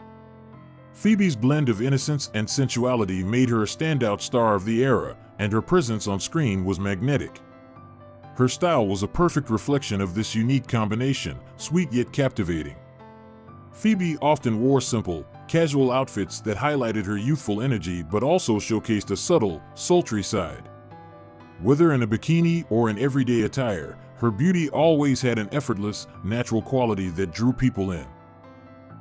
Phoebe's blend of innocence and sensuality made her a standout star of the era, and her presence on screen was magnetic. Her style was a perfect reflection of this unique combination, sweet yet captivating. Phoebe often wore simple, casual outfits that highlighted her youthful energy but also showcased a subtle, sultry side. Whether in a bikini or in everyday attire, her beauty always had an effortless, natural quality that drew people in.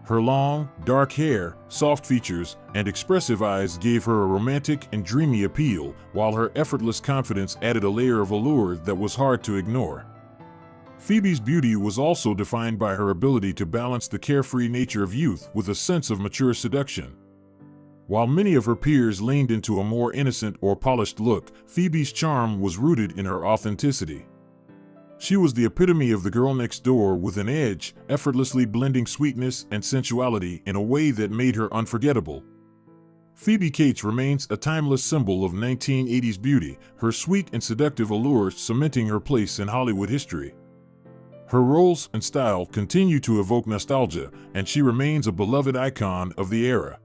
Her long, dark hair, soft features, and expressive eyes gave her a romantic and dreamy appeal, while her effortless confidence added a layer of allure that was hard to ignore. Phoebe's beauty was also defined by her ability to balance the carefree nature of youth with a sense of mature seduction. While many of her peers leaned into a more innocent or polished look, Phoebe's charm was rooted in her authenticity. She was the epitome of the girl next door with an edge, effortlessly blending sweetness and sensuality in a way that made her unforgettable. Phoebe Cates remains a timeless symbol of 1980s beauty, her sweet and seductive allure cementing her place in Hollywood history. Her roles and style continue to evoke nostalgia, and she remains a beloved icon of the era.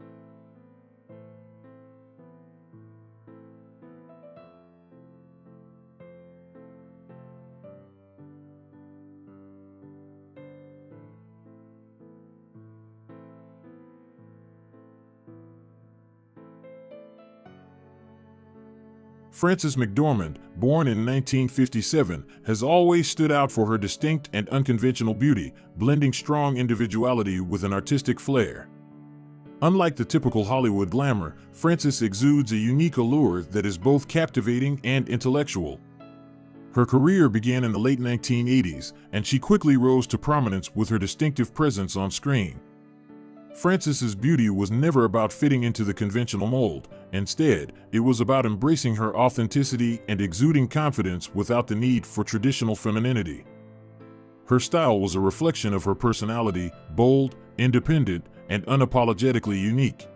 Frances McDormand, born in 1957, has always stood out for her distinct and unconventional beauty, blending strong individuality with an artistic flair. Unlike the typical Hollywood glamour, Frances exudes a unique allure that is both captivating and intellectual. Her career began in the late 1980s, and she quickly rose to prominence with her distinctive presence on screen. Frances's beauty was never about fitting into the conventional mold. Instead, it was about embracing her authenticity and exuding confidence without the need for traditional femininity. Her style was a reflection of her personality, bold, independent, and unapologetically unique.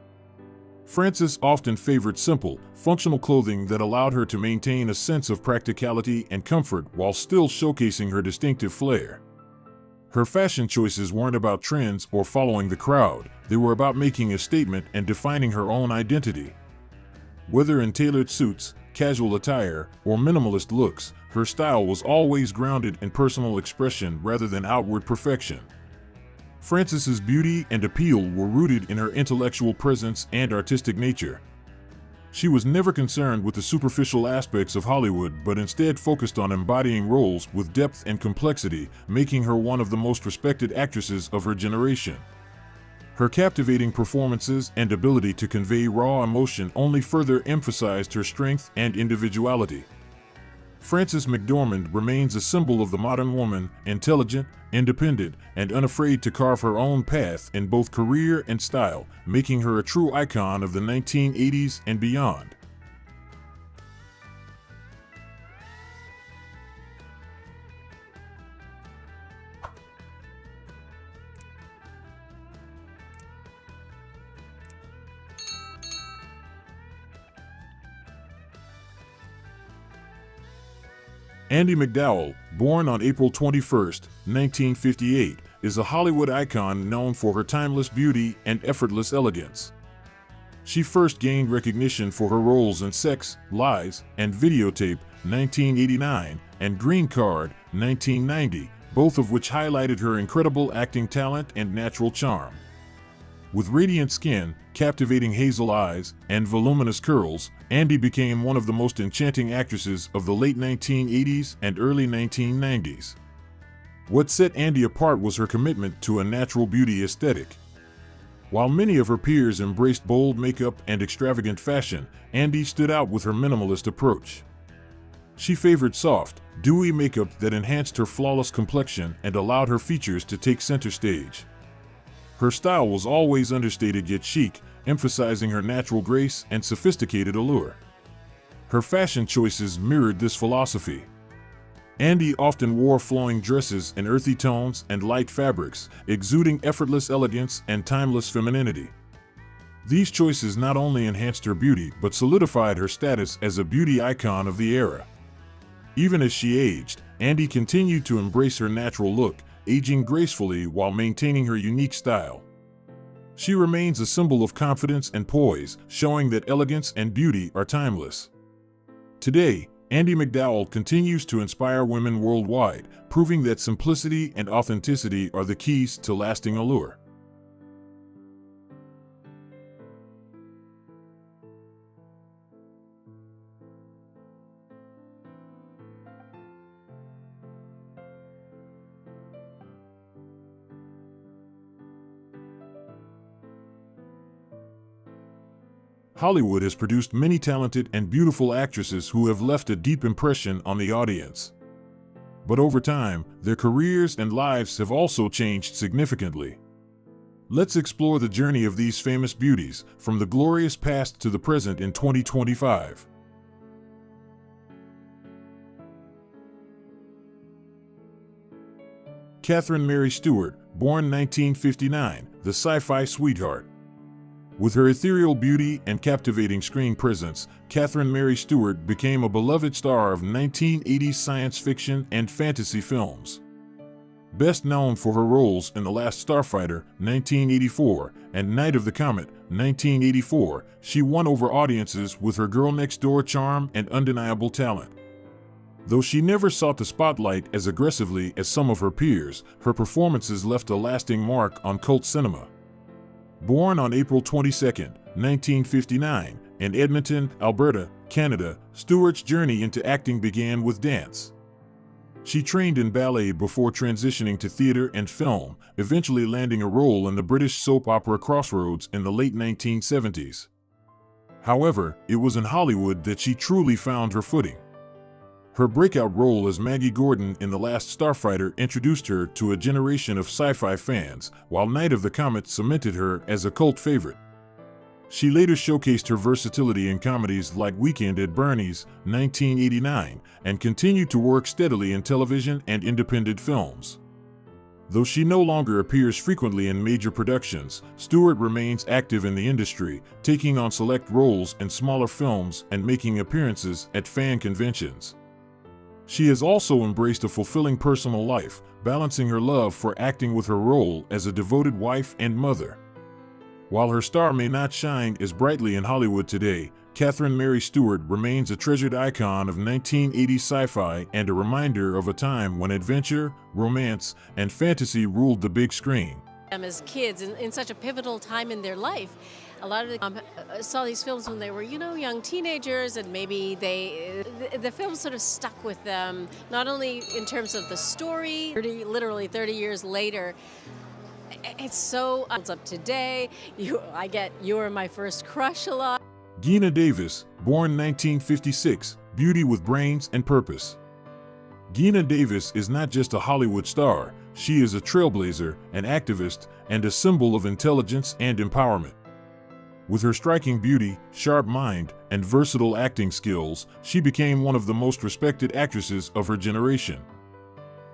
Frances often favored simple, functional clothing that allowed her to maintain a sense of practicality and comfort while still showcasing her distinctive flair. Her fashion choices weren't about trends or following the crowd, they were about making a statement and defining her own identity. Whether in tailored suits, casual attire, or minimalist looks, her style was always grounded in personal expression rather than outward perfection. Frances's beauty and appeal were rooted in her intellectual presence and artistic nature. She was never concerned with the superficial aspects of Hollywood, but instead focused on embodying roles with depth and complexity, making her one of the most respected actresses of her generation. Her captivating performances and ability to convey raw emotion only further emphasized her strength and individuality. Frances McDormand remains a symbol of the modern woman, intelligent, independent, and unafraid to carve her own path in both career and style, making her a true icon of the 1980s and beyond. Andie MacDowell, born on April 21, 1958, is a Hollywood icon known for her timeless beauty and effortless elegance. She first gained recognition for her roles in Sex, Lies, and Videotape, 1989, and Green Card, 1990, both of which highlighted her incredible acting talent and natural charm. With radiant skin, captivating hazel eyes, and voluminous curls, Andie became one of the most enchanting actresses of the late 1980s and early 1990s. What set Andie apart was her commitment to a natural beauty aesthetic. While many of her peers embraced bold makeup and extravagant fashion, Andie stood out with her minimalist approach. She favored soft, dewy makeup that enhanced her flawless complexion and allowed her features to take center stage. Her style was always understated yet chic, emphasizing her natural grace and sophisticated allure. Her fashion choices mirrored this philosophy. Andie often wore flowing dresses in earthy tones and light fabrics, exuding effortless elegance and timeless femininity. These choices not only enhanced her beauty but solidified her status as a beauty icon of the era. Even as she aged, Andie continued to embrace her natural look, aging gracefully while maintaining her unique style. She remains a symbol of confidence and poise, showing that elegance and beauty are timeless. Today, Andie MacDowell continues to inspire women worldwide, proving that simplicity and authenticity are the keys to lasting allure. Hollywood has produced many talented and beautiful actresses who have left a deep impression on the audience. But over time, their careers and lives have also changed significantly. Let's explore the journey of these famous beauties, from the glorious past to the present in 2025. Catherine Mary Stewart, born 1959, the sci-fi sweetheart. With her ethereal beauty and captivating screen presence, Catherine Mary Stewart became a beloved star of 1980s science fiction and fantasy films. Best known for her roles in The Last Starfighter, 1984, and Night of the Comet, 1984, she won over audiences with her girl-next-door charm and undeniable talent. Though she never sought the spotlight as aggressively as some of her peers, her performances left a lasting mark on cult cinema. Born on April 22, 1959, in Edmonton, Alberta, Canada, Stewart's journey into acting began with dance. She trained in ballet before transitioning to theater and film, eventually landing a role in the British soap opera Crossroads in the late 1970s. However, it was in Hollywood that she truly found her footing. Her breakout role as Maggie Gordon in The Last Starfighter introduced her to a generation of sci-fi fans, while Night of the Comet cemented her as a cult favorite. She later showcased her versatility in comedies like Weekend at Bernie's, 1989, and continued to work steadily in television and independent films. Though she no longer appears frequently in major productions, Stewart remains active in the industry, taking on select roles in smaller films and making appearances at fan conventions. She has also embraced a fulfilling personal life, balancing her love for acting with her role as a devoted wife and mother. While her star may not shine as brightly in Hollywood today, Catherine Mary Stewart remains a treasured icon of 1980s sci-fi and a reminder of a time when adventure, romance, and fantasy ruled the big screen. As kids, in such a pivotal time in their life, a lot of them saw these films when they were, young teenagers, and maybe the film sort of stuck with them, not only in terms of the story, literally 30 years later. It's so up today. I get "You Were My First Crush" a lot. Geena Davis, born 1956, beauty with brains and purpose. Geena Davis is not just a Hollywood star, she is a trailblazer, an activist, and a symbol of intelligence and empowerment. With her striking beauty, sharp mind, and versatile acting skills, she became one of the most respected actresses of her generation.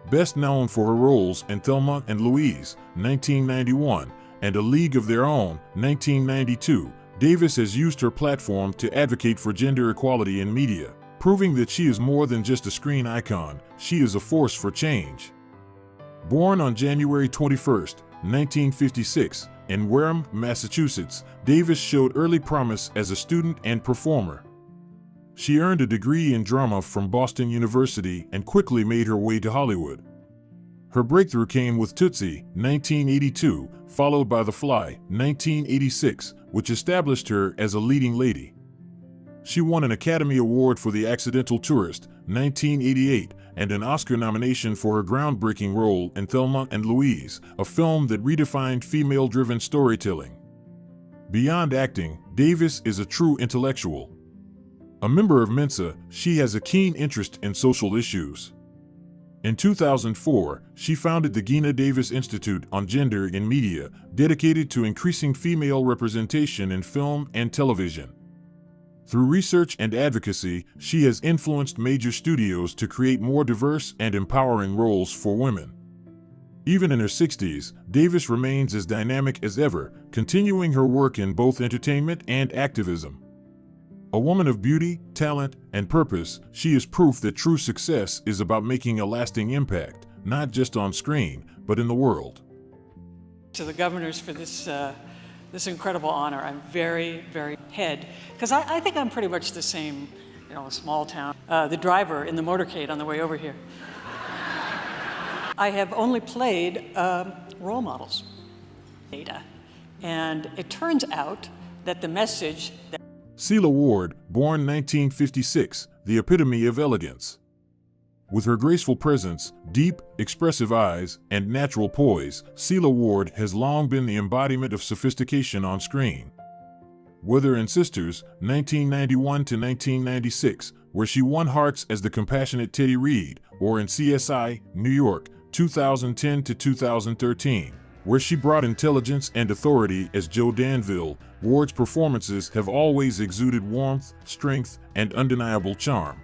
Best known for her roles in Thelma and Louise, 1991, and A League of Their Own, 1992, Davis has used her platform to advocate for gender equality in media, proving that she is more than just a screen icon, she is a force for change. Born on January 21, 1956, in Wareham, Massachusetts, Davis showed early promise as a student and performer. She earned a degree in drama from Boston University and quickly made her way to Hollywood. Her breakthrough came with Tootsie, 1982, followed by The Fly, 1986, which established her as a leading lady. She won an Academy Award for The Accidental Tourist, 1988, and an Oscar nomination for her groundbreaking role in Thelma and Louise, a film that redefined female-driven storytelling. Beyond acting, Davis is a true intellectual. A member of Mensa, she has a keen interest in social issues. In 2004, she founded the Geena Davis Institute on Gender in Media, dedicated to increasing female representation in film and television. Through research and advocacy, she has influenced major studios to create more diverse and empowering roles for women. Even in her 60s, Davis remains as dynamic as ever, continuing her work in both entertainment and activism. A woman of beauty, talent, and purpose, she is proof that true success is about making a lasting impact, not just on screen, but in the world. To the governors for this incredible honor. I'm very, very head, because I think I'm pretty much the same, a small town. The driver in the motorcade on the way over here. I have only played role models. And it turns out that the message that Celia Ward, born 1956, the epitome of elegance. With her graceful presence, deep, expressive eyes, and natural poise, Celia Ward has long been the embodiment of sophistication on screen. Whether in Sisters, 1991 to 1996, where she won hearts as the compassionate Teddy Reed, or in CSI, New York, 2010 to 2013, where she brought intelligence and authority as Joe Danville, Ward's performances have always exuded warmth, strength, and undeniable charm.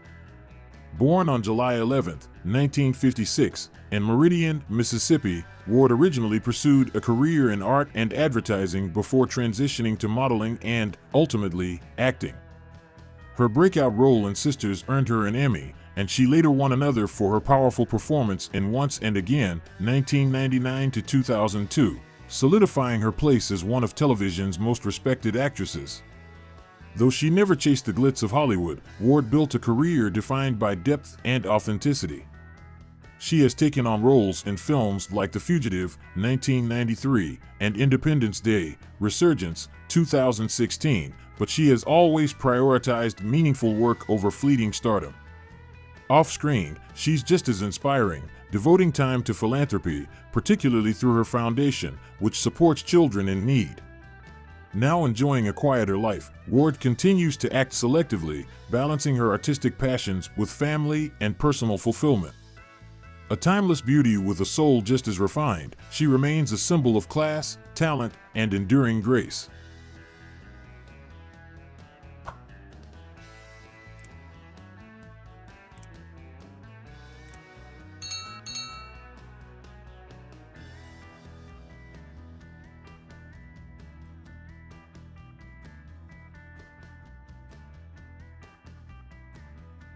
Born on July 11, 1956, in Meridian, Mississippi, Ward originally pursued a career in art and advertising before transitioning to modeling and, ultimately, acting. Her breakout role in Sisters earned her an Emmy, and she later won another for her powerful performance in Once and Again, 1999 to 2002, solidifying her place as one of television's most respected actresses. Though she never chased the glitz of Hollywood, Ward built a career defined by depth and authenticity. She has taken on roles in films like The Fugitive, 1993, and Independence Day, Resurgence, 2016, but she has always prioritized meaningful work over fleeting stardom. Off-screen, she's just as inspiring, devoting time to philanthropy, particularly through her foundation, which supports children in need. Now enjoying a quieter life, Ward continues to act selectively, balancing her artistic passions with family and personal fulfillment. A timeless beauty with a soul just as refined, she remains a symbol of class, talent, and enduring grace.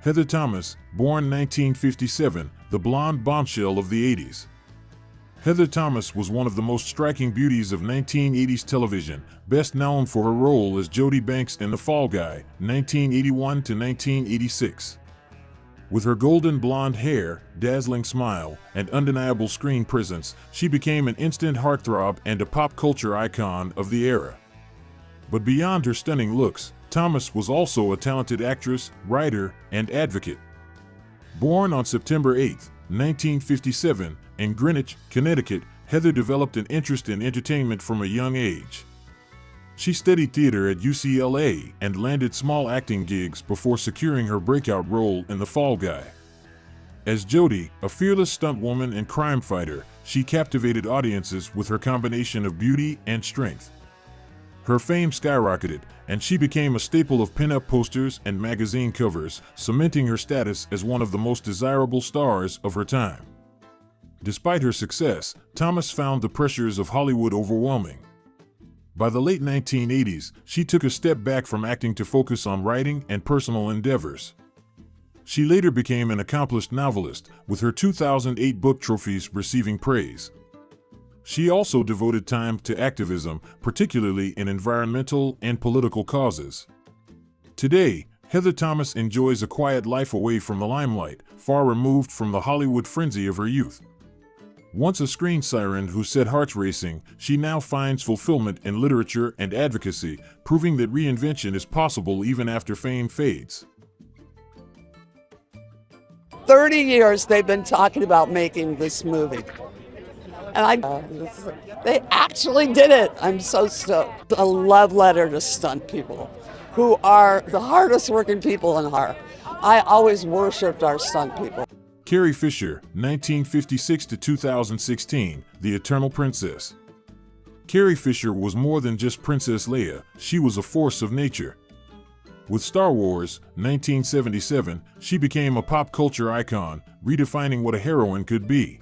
Heather Thomas, born 1957, the blonde bombshell of the 80s. Heather Thomas was one of the most striking beauties of 1980s television, best known for her role as Jody Banks in The Fall Guy, 1981 to 1986. With her golden blonde hair, dazzling smile, and undeniable screen presence, she became an instant heartthrob and a pop culture icon of the era. But beyond her stunning looks, Thomas was also a talented actress, writer, and advocate. Born on September 8, 1957, in Greenwich, Connecticut, Heather developed an interest in entertainment from a young age. She studied theater at UCLA and landed small acting gigs before securing her breakout role in The Fall Guy. As Jody, a fearless stuntwoman and crime fighter, she captivated audiences with her combination of beauty and strength. Her fame skyrocketed, and she became a staple of pin-up posters and magazine covers, cementing her status as one of the most desirable stars of her time. Despite her success, Thomas found the pressures of Hollywood overwhelming. By the late 1980s, she took a step back from acting to focus on writing and personal endeavors. She later became an accomplished novelist, with her 2008 book trophies receiving praise. She also devoted time to activism, particularly in environmental and political causes. Today, Heather Thomas enjoys a quiet life away from the limelight, far removed from the Hollywood frenzy of her youth. Once a screen siren who set hearts racing, she now finds fulfillment in literature and advocacy, proving that reinvention is possible even after fame fades. 30 years they've been talking about making this movie. And they actually did it. I'm so stoked. A love letter to stunt people, who are the hardest working people in horror. I always worshipped our stunt people. Carrie Fisher, 1956 to 2016, The Eternal Princess. Carrie Fisher was more than just Princess Leia, she was a force of nature. With Star Wars, 1977, she became a pop culture icon, redefining what a heroine could be.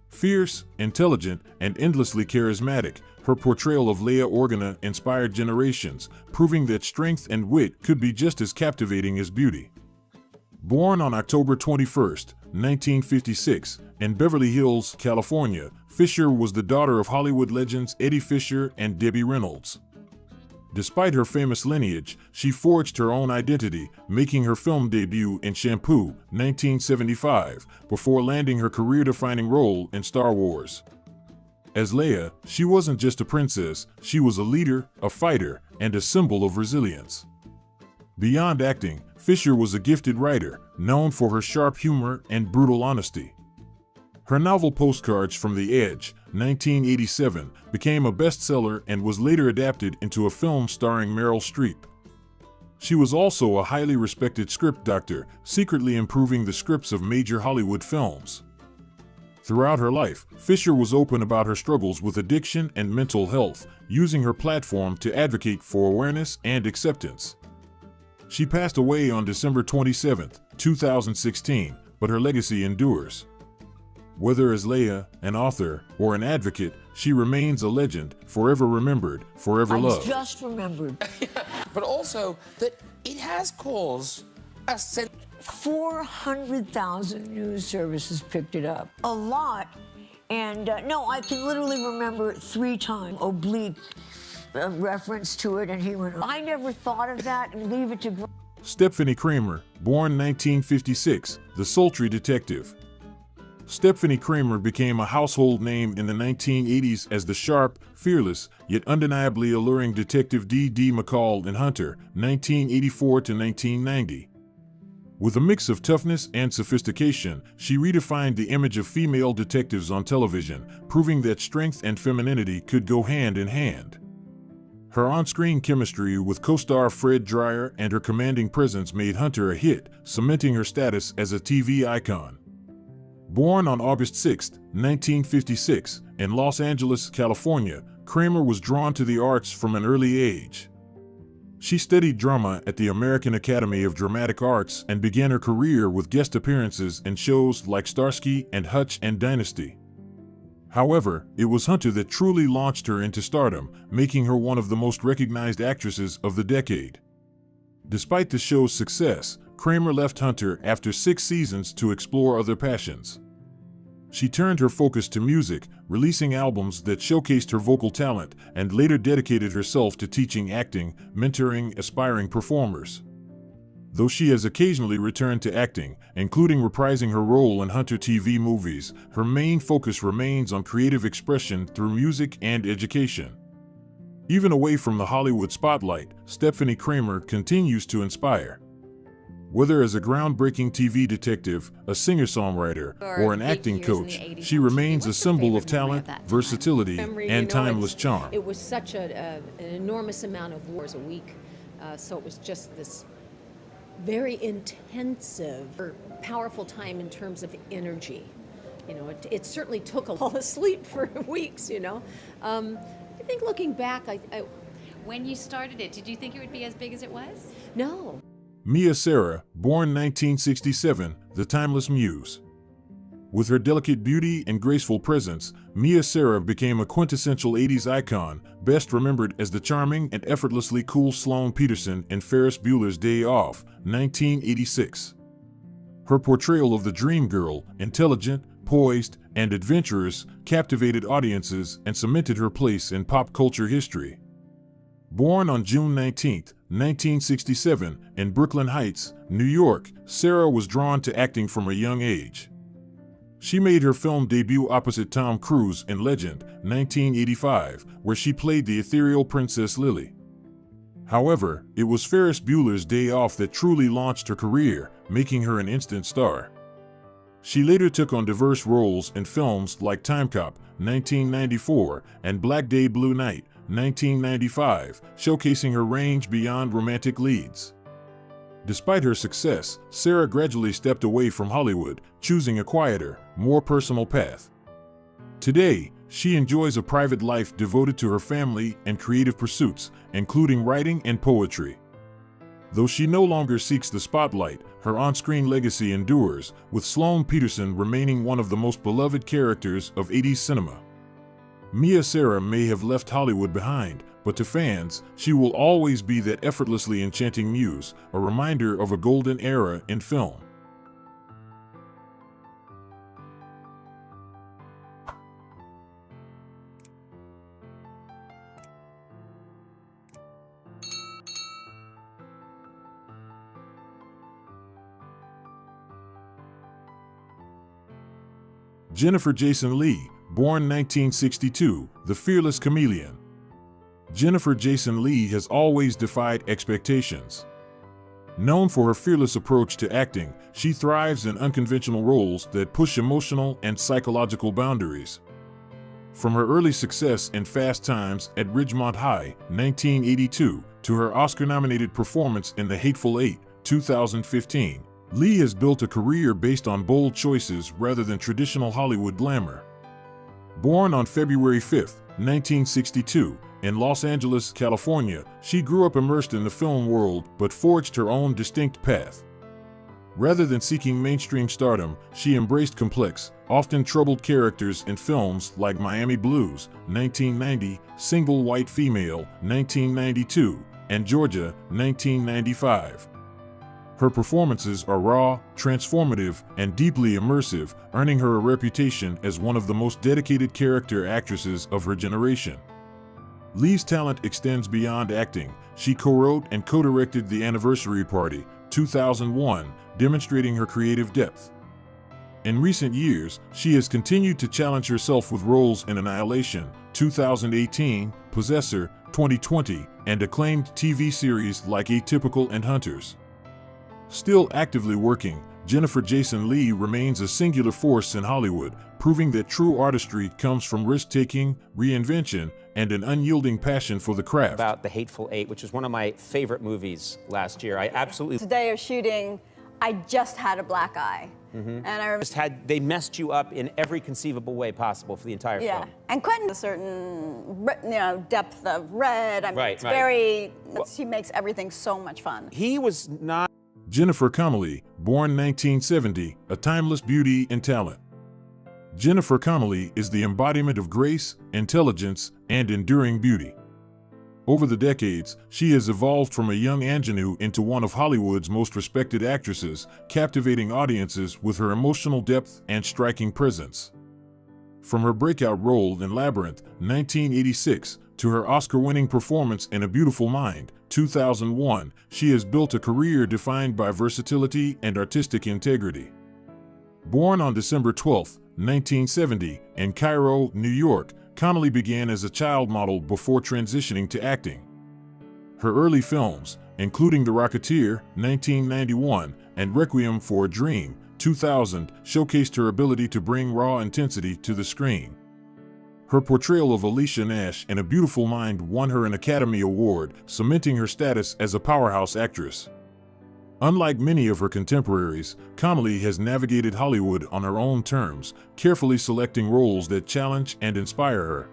Fierce, intelligent, and endlessly charismatic, her portrayal of Leia Organa inspired generations, proving that strength and wit could be just as captivating as beauty. Born on October 21, 1956, in Beverly Hills, California, Fisher was the daughter of Hollywood legends Eddie Fisher and Debbie Reynolds. Despite her famous lineage, she forged her own identity, making her film debut in Shampoo, 1975, before landing her career-defining role in Star Wars. As Leia, she wasn't just a princess, she was a leader, a fighter, and a symbol of resilience. Beyond acting, Fisher was a gifted writer, known for her sharp humor and brutal honesty. Her novel Postcards from the Edge, 1987, became a bestseller and was later adapted into a film starring Meryl Streep. She was also a highly respected script doctor, secretly improving the scripts of major Hollywood films. Throughout her life, Fisher was open about her struggles with addiction and mental health, using her platform to advocate for awareness and acceptance. She passed away on December 27, 2016, but her legacy endures. Whether as Leia, an author, or an advocate, she remains a legend, forever remembered, forever loved. I just remembered. But also that it has caused a sense. 400,000 news services picked it up. A lot. And no, I can literally remember 3 times oblique reference to it, and he went, I never thought of that, and leave it to... Stephanie Kramer, born 1956, the sultry detective. Stephanie Kramer became a household name in the 1980s as the sharp, fearless, yet undeniably alluring Detective D.D. McCall in Hunter, 1984 to 1990. With a mix of toughness and sophistication, she redefined the image of female detectives on television, proving that strength and femininity could go hand in hand. Her on-screen chemistry with co-star Fred Dreyer and her commanding presence made Hunter a hit, cementing her status as a TV icon. Born on August 6, 1956, in Los Angeles, California, Kramer was drawn to the arts from an early age. She studied drama at the American Academy of Dramatic Arts and began her career with guest appearances in shows like Starsky and Hutch and Dynasty. However, it was Hunter that truly launched her into stardom, making her one of the most recognized actresses of the decade. Despite the show's success, Kramer left Hunter after 6 seasons to explore other passions. She turned her focus to music, releasing albums that showcased her vocal talent, and later dedicated herself to teaching acting, mentoring aspiring performers. Though she has occasionally returned to acting, including reprising her role in Hunter TV movies, her main focus remains on creative expression through music and education. Even away from the Hollywood spotlight, Stephanie Kramer continues to inspire. Whether as a groundbreaking TV detective, a singer-songwriter, or an acting coach, she remains a symbol of talent, versatility, and timeless charm. It was such an enormous amount of wars a week, so it was just this very intensive, powerful time in terms of energy. You know, it certainly took a lot of sleep for weeks, you know. I think looking back, When you started it, did you think it would be as big as it was? no. Mia Sara, born 1967, the timeless muse. With her delicate beauty and graceful presence, Mia Sara became a quintessential 80s icon, best remembered as the charming and effortlessly cool Sloane Peterson in Ferris Bueller's Day Off, 1986. Her portrayal of the dream girl, intelligent, poised, and adventurous, captivated audiences and cemented her place in pop culture history. Born on June 19, 1967, in Brooklyn Heights, New York, Sara was drawn to acting from a young age. She made her film debut opposite Tom Cruise in Legend, 1985, where she played the ethereal Princess Lily. However, it was Ferris Bueller's Day Off that truly launched her career, making her an instant star. She later took on diverse roles in films like Time Cop, 1994, and Black Day Blue Night, 1995, showcasing her range beyond romantic leads. Despite her success, Sara gradually stepped away from Hollywood, choosing a quieter, more personal path. Today, she enjoys a private life devoted to her family and creative pursuits, including writing and poetry. Though she no longer seeks the spotlight, her on-screen legacy endures, with Sloane Peterson remaining one of the most beloved characters of 80s cinema. Mia Sara may have left Hollywood behind, but to fans, she will always be that effortlessly enchanting muse, a reminder of a golden era in film. Jennifer Jason Leigh, born 1962, the fearless chameleon. Jennifer Jason Leigh has always defied expectations. Known for her fearless approach to acting, she thrives in unconventional roles that push emotional and psychological boundaries. From her early success in Fast Times at Ridgemont High, 1982, to her Oscar-nominated performance in The Hateful Eight, 2015, Lee has built a career based on bold choices rather than traditional Hollywood glamour. Born on February 5, 1962, in Los Angeles, California, she grew up immersed in the film world but forged her own distinct path. Rather than seeking mainstream stardom, she embraced complex, often troubled characters in films like Miami Blues, 1990, Single White Female, 1992, and Georgia, 1995. Her performances are raw, transformative, and deeply immersive, earning her a reputation as one of the most dedicated character actresses of her generation. Lee's talent extends beyond acting. She co-wrote and co-directed The Anniversary Party, 2001, demonstrating her creative depth. In recent years, she has continued to challenge herself with roles in Annihilation, 2018, Possessor, 2020, and acclaimed TV series like Atypical and Hunters. Still actively working, Jennifer Jason Leigh remains a singular force in Hollywood, proving that true artistry comes from risk-taking, reinvention, and an unyielding passion for the craft. About The Hateful Eight, which is one of my favorite movies last year. I absolutely... Today of shooting, I just had a black eye. And I they messed you up in every conceivable way possible for the entire film. And Quentin, a certain depth of red. I mean, Right, it's right. very, he makes everything so much fun. He was not... Jennifer Connelly, born 1970, a timeless beauty and talent. Jennifer Connelly is the embodiment of grace, intelligence, and enduring beauty. Over the decades, she has evolved from a young ingenue into one of Hollywood's most respected actresses, captivating audiences with her emotional depth and striking presence. From her breakout role in Labyrinth, 1986, to her Oscar-winning performance in A Beautiful Mind, 2001, she has built a career defined by versatility and artistic integrity. Born on December 12, 1970, in Cairo, New York, Connelly began as a child model before transitioning to acting. Her early films, including The Rocketeer, 1991, and Requiem for a Dream, 2000, showcased her ability to bring raw intensity to the screen. Her portrayal of Alicia Nash in A Beautiful Mind won her an Academy Award, cementing her status as a powerhouse actress. Unlike many of her contemporaries, Connelly has navigated Hollywood on her own terms, carefully selecting roles that challenge and inspire her.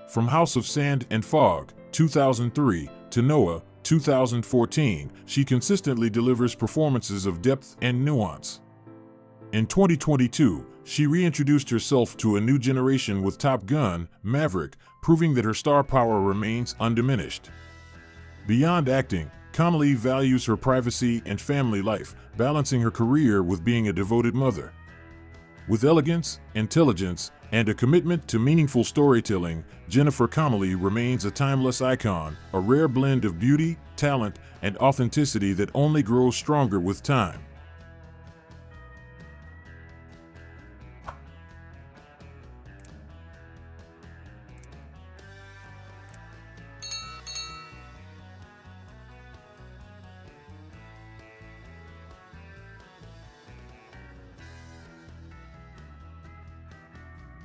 From House of Sand and Fog, 2003, to Noah, 2014, she consistently delivers performances of depth and nuance. In 2022, she reintroduced herself to a new generation with Top Gun: Maverick, proving that her star power remains undiminished. Beyond acting, Connelly values her privacy and family life, balancing her career with being a devoted mother. With elegance, intelligence, and a commitment to meaningful storytelling, Jennifer Connelly remains a timeless icon, a rare blend of beauty, talent, and authenticity that only grows stronger with time.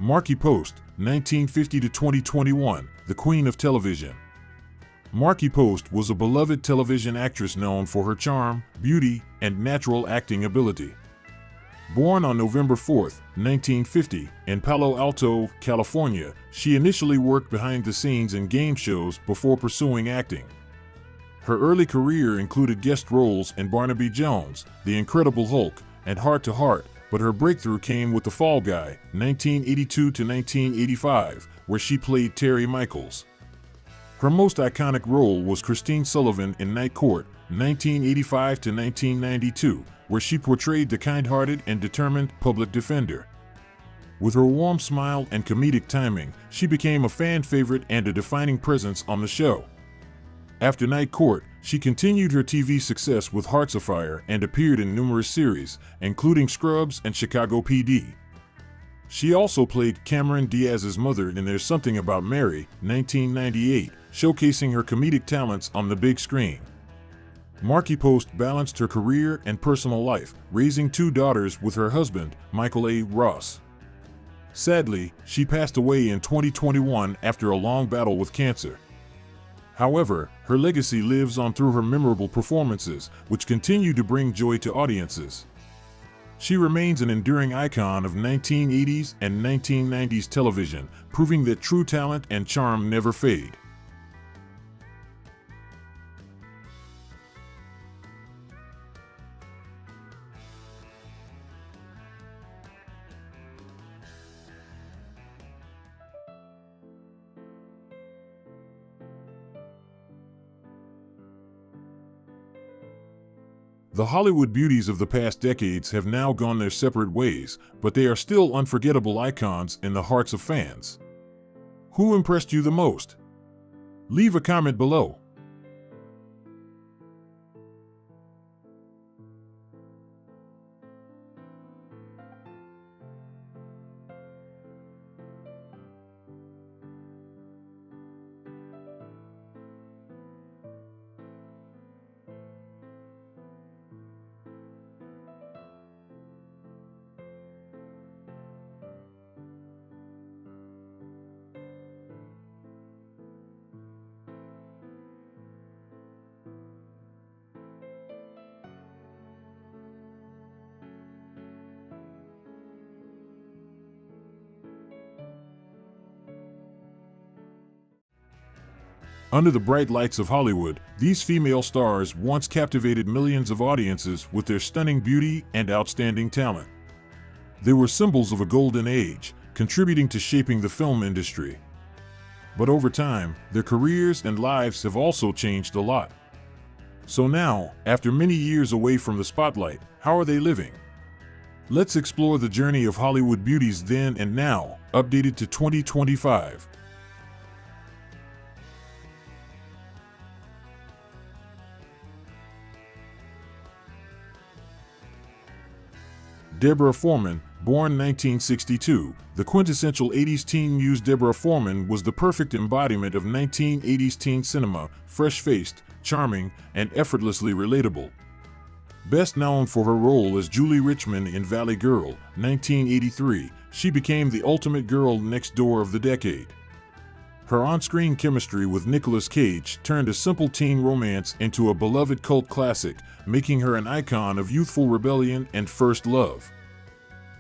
Markie Post, 1950 to 2021, the Queen of Television. Markie Post was a beloved television actress known for her charm, beauty, and natural acting ability. Born on November 4, 1950, in Palo Alto, California, she initially worked behind the scenes in game shows before pursuing acting. Her early career included guest roles in Barnaby Jones, The Incredible Hulk, and Heart to Heart, but her breakthrough came with The Fall Guy, 1982 to 1985, where she played Terry Michaels. Her most iconic role was Christine Sullivan in Night Court, 1985 to 1992, where she portrayed the kind-hearted and determined public defender. With her warm smile and comedic timing, she became a fan favorite and a defining presence on the show. After Night Court, she continued her TV success with Hearts of Fire and appeared in numerous series, including Scrubs and Chicago PD. She also played Cameron Diaz's mother in There's Something About Mary, 1998, showcasing her comedic talents on the big screen. Markie Post balanced her career and personal life, raising 2 daughters with her husband, Michael A. Ross. Sadly, she passed away in 2021 after a long battle with cancer. However, her legacy lives on through her memorable performances, which continue to bring joy to audiences. She remains an enduring icon of 1980s and 1990s television, proving that true talent and charm never fade. The Hollywood beauties of the past decades have now gone their separate ways, but they are still unforgettable icons in the hearts of fans. Who impressed you the most? Leave a comment below. Under the bright lights of Hollywood, these female stars once captivated millions of audiences with their stunning beauty and outstanding talent. They were symbols of a golden age, contributing to shaping the film industry. But over time, their careers and lives have also changed a lot. So now, after many years away from the spotlight, how are they living? Let's explore the journey of Hollywood beauties then and now, updated to 2025. Deborah Foreman, born 1962, the quintessential 80s teen muse. Deborah Foreman was the perfect embodiment of 1980s teen cinema, fresh-faced, charming, and effortlessly relatable. Best known for her role as Julie Richmond in Valley Girl, 1983, she became the ultimate girl next door of the decade. Her on-screen chemistry with Nicolas Cage turned a simple teen romance into a beloved cult classic, making her an icon of youthful rebellion and first love.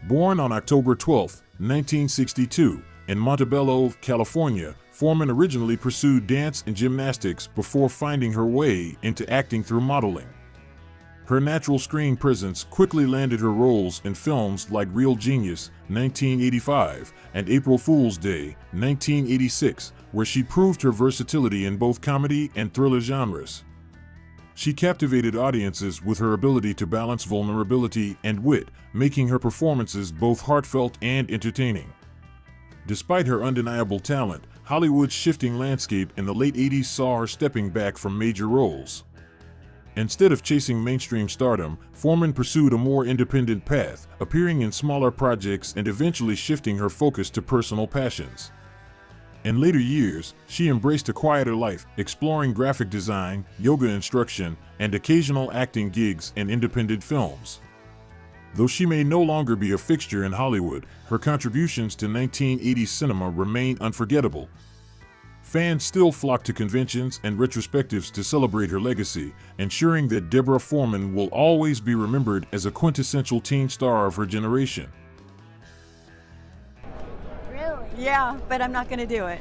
Born on October 12, 1962, in Montebello, California, Foreman originally pursued dance and gymnastics before finding her way into acting through modeling. Her natural screen presence quickly landed her roles in films like Real Genius, 1985, and April Fool's Day, 1986, where she proved her versatility in both comedy and thriller genres. She captivated audiences with her ability to balance vulnerability and wit, making her performances both heartfelt and entertaining. Despite her undeniable talent, Hollywood's shifting landscape in the late 80s saw her stepping back from major roles. Instead of chasing mainstream stardom, Foreman pursued a more independent path, appearing in smaller projects and eventually shifting her focus to personal passions. In later years, she embraced a quieter life, exploring graphic design, yoga instruction, and occasional acting gigs in independent films. Though she may no longer be a fixture in Hollywood, her contributions to 1980s cinema remain unforgettable. Fans still flock to conventions and retrospectives to celebrate her legacy, ensuring that Deborah Foreman will always be remembered as a quintessential teen star of her generation. Yeah, but I'm not going to do it.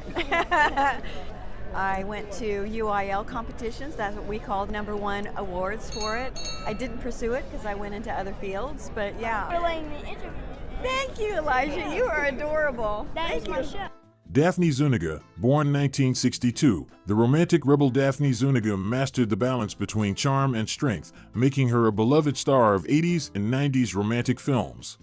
I went to UIL competitions. That's what we called #1 awards for it. I didn't pursue it because I went into other fields, but yeah. For letting me interview. Thank you, Elijah. You are adorable. That is my show. Daphne Zuniga, born 1962, the romantic rebel Daphne Zuniga mastered the balance between charm and strength, making her a beloved star of 80s and 90s romantic films.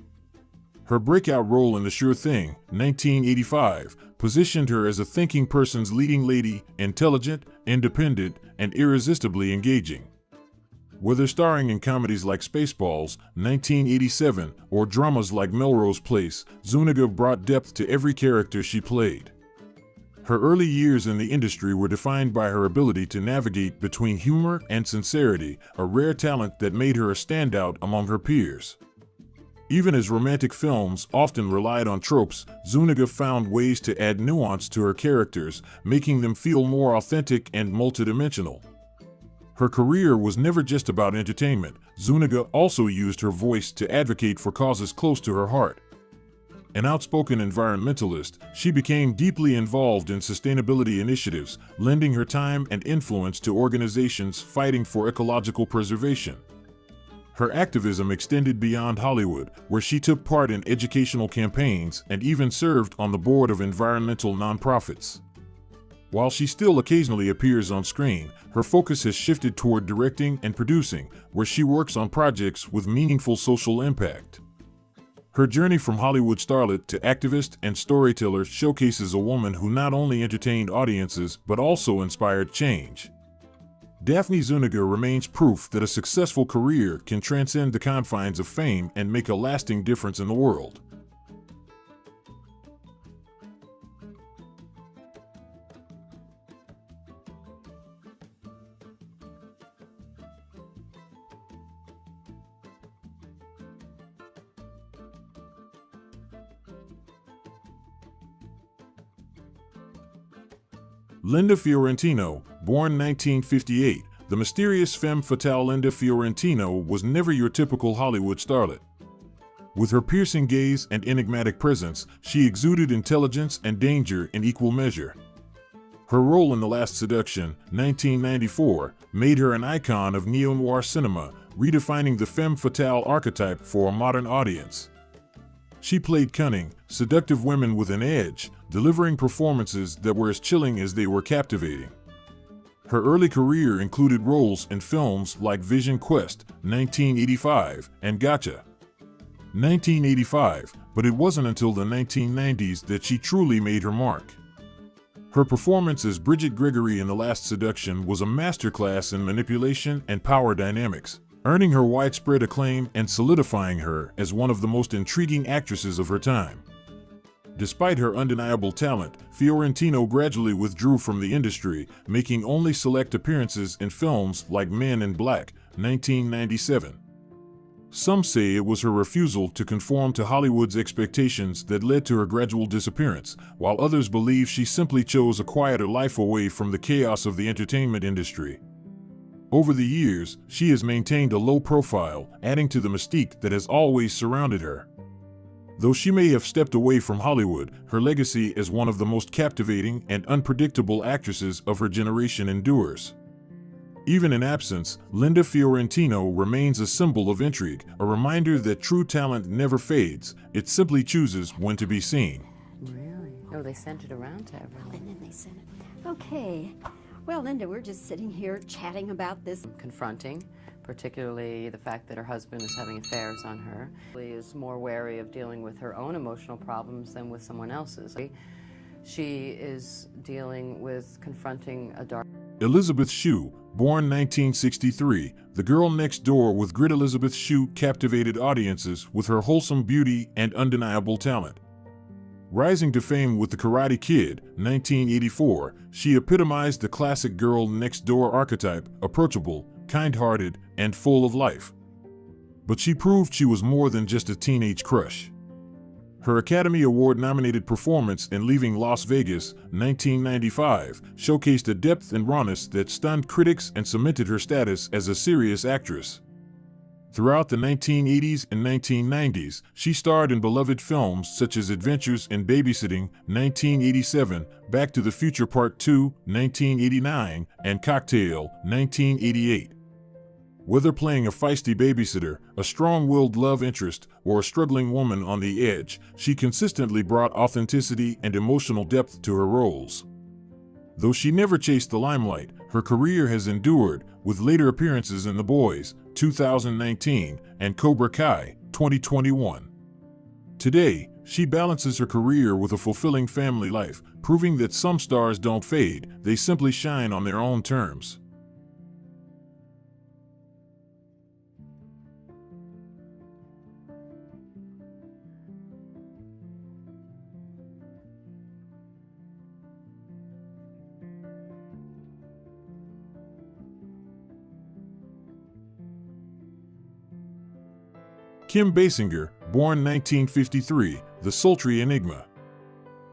Her breakout role in The Sure Thing, 1985, positioned her as a thinking person's leading lady, intelligent, independent, and irresistibly engaging. Whether starring in comedies like Spaceballs, 1987, or dramas like Melrose Place, Zuniga brought depth to every character she played. Her early years in the industry were defined by her ability to navigate between humor and sincerity, a rare talent that made her a standout among her peers. Even as romantic films often relied on tropes, Zuniga found ways to add nuance to her characters, making them feel more authentic and multidimensional. Her career was never just about entertainment. Zuniga also used her voice to advocate for causes close to her heart. An outspoken environmentalist, she became deeply involved in sustainability initiatives, lending her time and influence to organizations fighting for ecological preservation. Her activism extended beyond Hollywood, where she took part in educational campaigns and even served on the board of environmental nonprofits. While she still occasionally appears on screen, her focus has shifted toward directing and producing, where she works on projects with meaningful social impact. Her journey from Hollywood starlet to activist and storyteller showcases a woman who not only entertained audiences but also inspired change. Daphne Zuniga remains proof that a successful career can transcend the confines of fame and make a lasting difference in the world. Linda Fiorentino, born 1958, the mysterious femme fatale Linda Fiorentino was never your typical Hollywood starlet. With her piercing gaze and enigmatic presence, she exuded intelligence and danger in equal measure. Her role in The Last Seduction, 1994, made her an icon of neo-noir cinema, redefining the femme fatale archetype for a modern audience. She played cunning, seductive women with an edge, delivering performances that were as chilling as they were captivating. Her early career included roles in films like Vision Quest, 1985, and Gotcha, 1985, but it wasn't until the 1990s that she truly made her mark. Her performance as Bridget Gregory in The Last Seduction was a masterclass in manipulation and power dynamics, earning her widespread acclaim and solidifying her as one of the most intriguing actresses of her time. Despite her undeniable talent, Fiorentino gradually withdrew from the industry, making only select appearances in films like Men in Black, 1997. Some say it was her refusal to conform to Hollywood's expectations that led to her gradual disappearance, while others believe she simply chose a quieter life away from the chaos of the entertainment industry. Over the years, she has maintained a low profile, adding to the mystique that has always surrounded her. Though she may have stepped away from Hollywood, her legacy as one of the most captivating and unpredictable actresses of her generation endures. Even in absence, Linda Fiorentino remains a symbol of intrigue, a reminder that true talent never fades, it simply chooses when to be seen. Really? Oh, they sent it around to everyone. And then they sent it. Okay. Well, Linda, we're just sitting here chatting about this. Confronting, particularly the fact that her husband is having affairs on her. She is more wary of dealing with her own emotional problems than with someone else's. She is dealing with confronting a dark... Elisabeth Shue, born 1963, the girl next door with grit. Elisabeth Shue captivated audiences with her wholesome beauty and undeniable talent. Rising to fame with The Karate Kid, 1984, she epitomized the classic girl next door archetype, approachable, kind-hearted, and full of life. But she proved she was more than just a teenage crush. Her Academy Award-nominated performance in Leaving Las Vegas, 1995, showcased a depth and rawness that stunned critics and cemented her status as a serious actress. Throughout the 1980s and 1990s, she starred in beloved films such as Adventures in Babysitting, 1987, Back to the Future Part 2, 1989, and Cocktail, 1988. Whether playing a feisty babysitter, a strong-willed love interest, or a struggling woman on the edge, she consistently brought authenticity and emotional depth to her roles. Though she never chased the limelight, her career has endured, with later appearances in The Boys, 2019, and Cobra Kai, 2021. Today, she balances her career with a fulfilling family life, proving that some stars don't fade, they simply shine on their own terms. Kim Basinger, born 1953, the sultry enigma.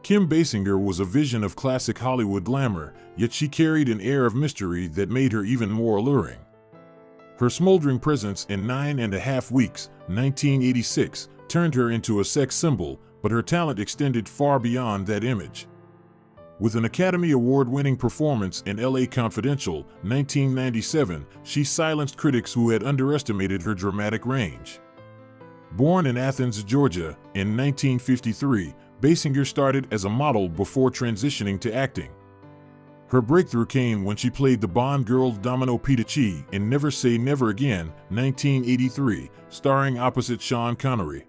Kim Basinger was a vision of classic Hollywood glamour, yet she carried an air of mystery that made her even more alluring. Her smoldering presence in 9.5 Weeks, 1986, turned her into a sex symbol, but her talent extended far beyond that image. With an Academy Award-winning performance in L.A. Confidential, 1997, she silenced critics who had underestimated her dramatic range. Born in Athens, Georgia, in 1953, Basinger started as a model before transitioning to acting. Her breakthrough came when she played the Bond girl Domino Pedici in Never Say Never Again, 1983, starring opposite Sean Connery.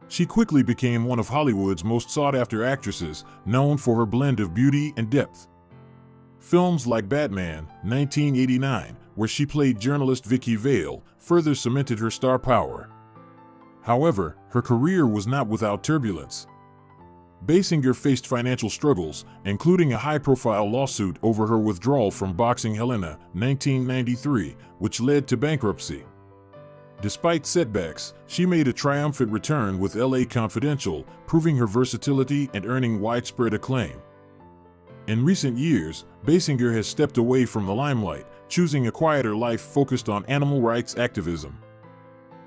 She quickly became one of Hollywood's most sought-after actresses, known for her blend of beauty and depth. Films like Batman, 1989, where she played journalist Vicky Vale, further cemented her star power. However, her career was not without turbulence. Basinger faced financial struggles, including a high-profile lawsuit over her withdrawal from boxing Helena, 1993, which led to bankruptcy. Despite setbacks, she made a triumphant return with L.A. Confidential, proving her versatility and earning widespread acclaim. In recent years, Basinger has stepped away from the limelight, choosing a quieter life focused on animal rights activism.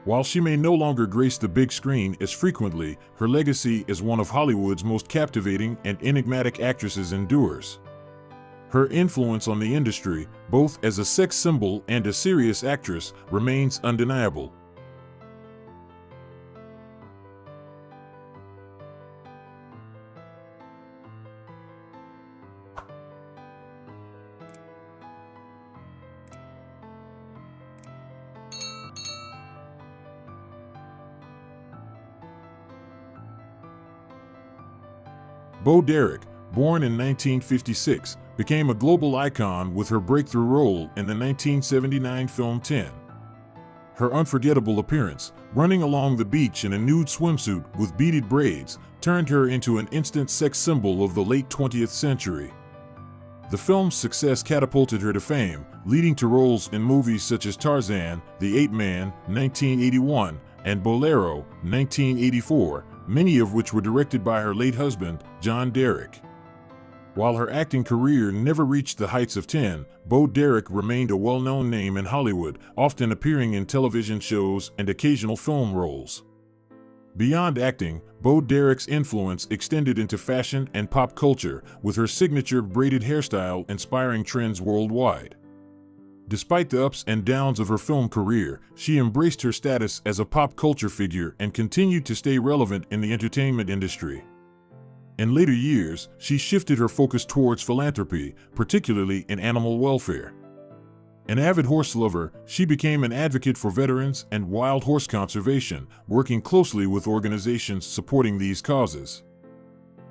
While she may no longer grace the big screen as frequently, her legacy as one of Hollywood's most captivating and enigmatic actresses endures. Her influence on the industry, both as a sex symbol and a serious actress, remains undeniable. Bo Derek, born in 1956, became a global icon with her breakthrough role in the 1979 film 10. Her unforgettable appearance, running along the beach in a nude swimsuit with beaded braids, turned her into an instant sex symbol of the late 20th century. The film's success catapulted her to fame, leading to roles in movies such as Tarzan, The Ape Man, 1981, and Bolero, 1984, many of which were directed by her late husband, John Derek. While her acting career never reached the heights of 10, Bo Derek remained a well-known name in Hollywood, often appearing in television shows and occasional film roles. Beyond acting, Bo Derek's influence extended into fashion and pop culture, with her signature braided hairstyle inspiring trends worldwide. Despite the ups and downs of her film career, she embraced her status as a pop culture figure and continued to stay relevant in the entertainment industry. In later years, she shifted her focus towards philanthropy, particularly in animal welfare. An avid horse lover, she became an advocate for veterans and wild horse conservation, working closely with organizations supporting these causes.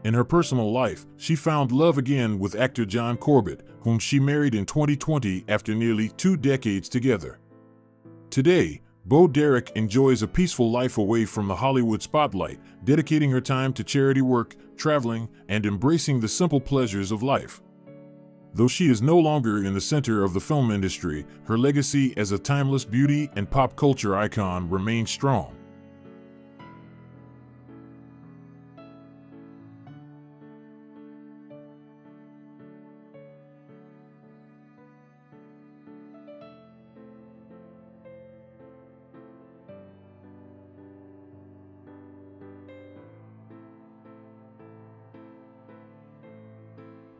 In her personal life, she found love again with actor John Corbett, whom she married in 2020 after nearly 2 decades together. Today, Bo Derek enjoys a peaceful life away from the Hollywood spotlight, dedicating her time to charity work, traveling, and embracing the simple pleasures of life. Though she is no longer in the center of the film industry, her legacy as a timeless beauty and pop culture icon remains strong.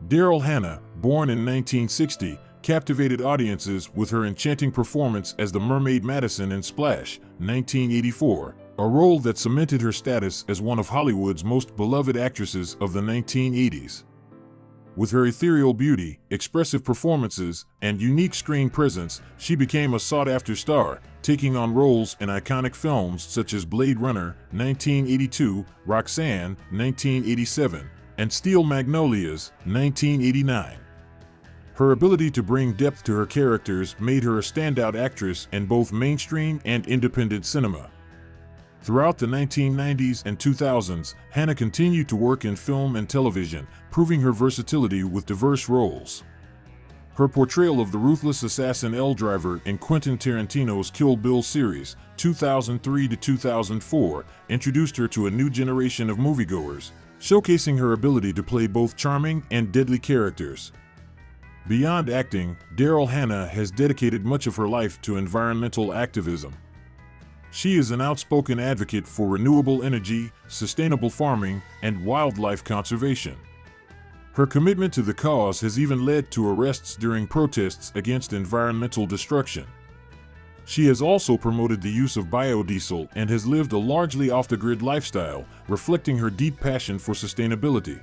Daryl Hannah, born in 1960, captivated audiences with her enchanting performance as the Mermaid Madison in Splash, 1984, a role that cemented her status as one of Hollywood's most beloved actresses of the 1980s. With her ethereal beauty, expressive performances, and unique screen presence, she became a sought-after star, taking on roles in iconic films such as Blade Runner, 1982, Roxanne, 1987, and Steel Magnolias, 1989. Her ability to bring depth to her characters made her a standout actress in both mainstream and independent cinema. Throughout the 1990s and 2000s, Hannah continued to work in film and television, proving her versatility with diverse roles. Her portrayal of the ruthless assassin Elle Driver in Quentin Tarantino's Kill Bill series, 2003 to 2004, introduced her to a new generation of moviegoers, showcasing her ability to play both charming and deadly characters. Beyond acting, Daryl Hannah has dedicated much of her life to environmental activism. She is an outspoken advocate for renewable energy, sustainable farming, and wildlife conservation. Her commitment to the cause has even led to arrests during protests against environmental destruction. She has also promoted the use of biodiesel and has lived a largely off-the-grid lifestyle, reflecting her deep passion for sustainability.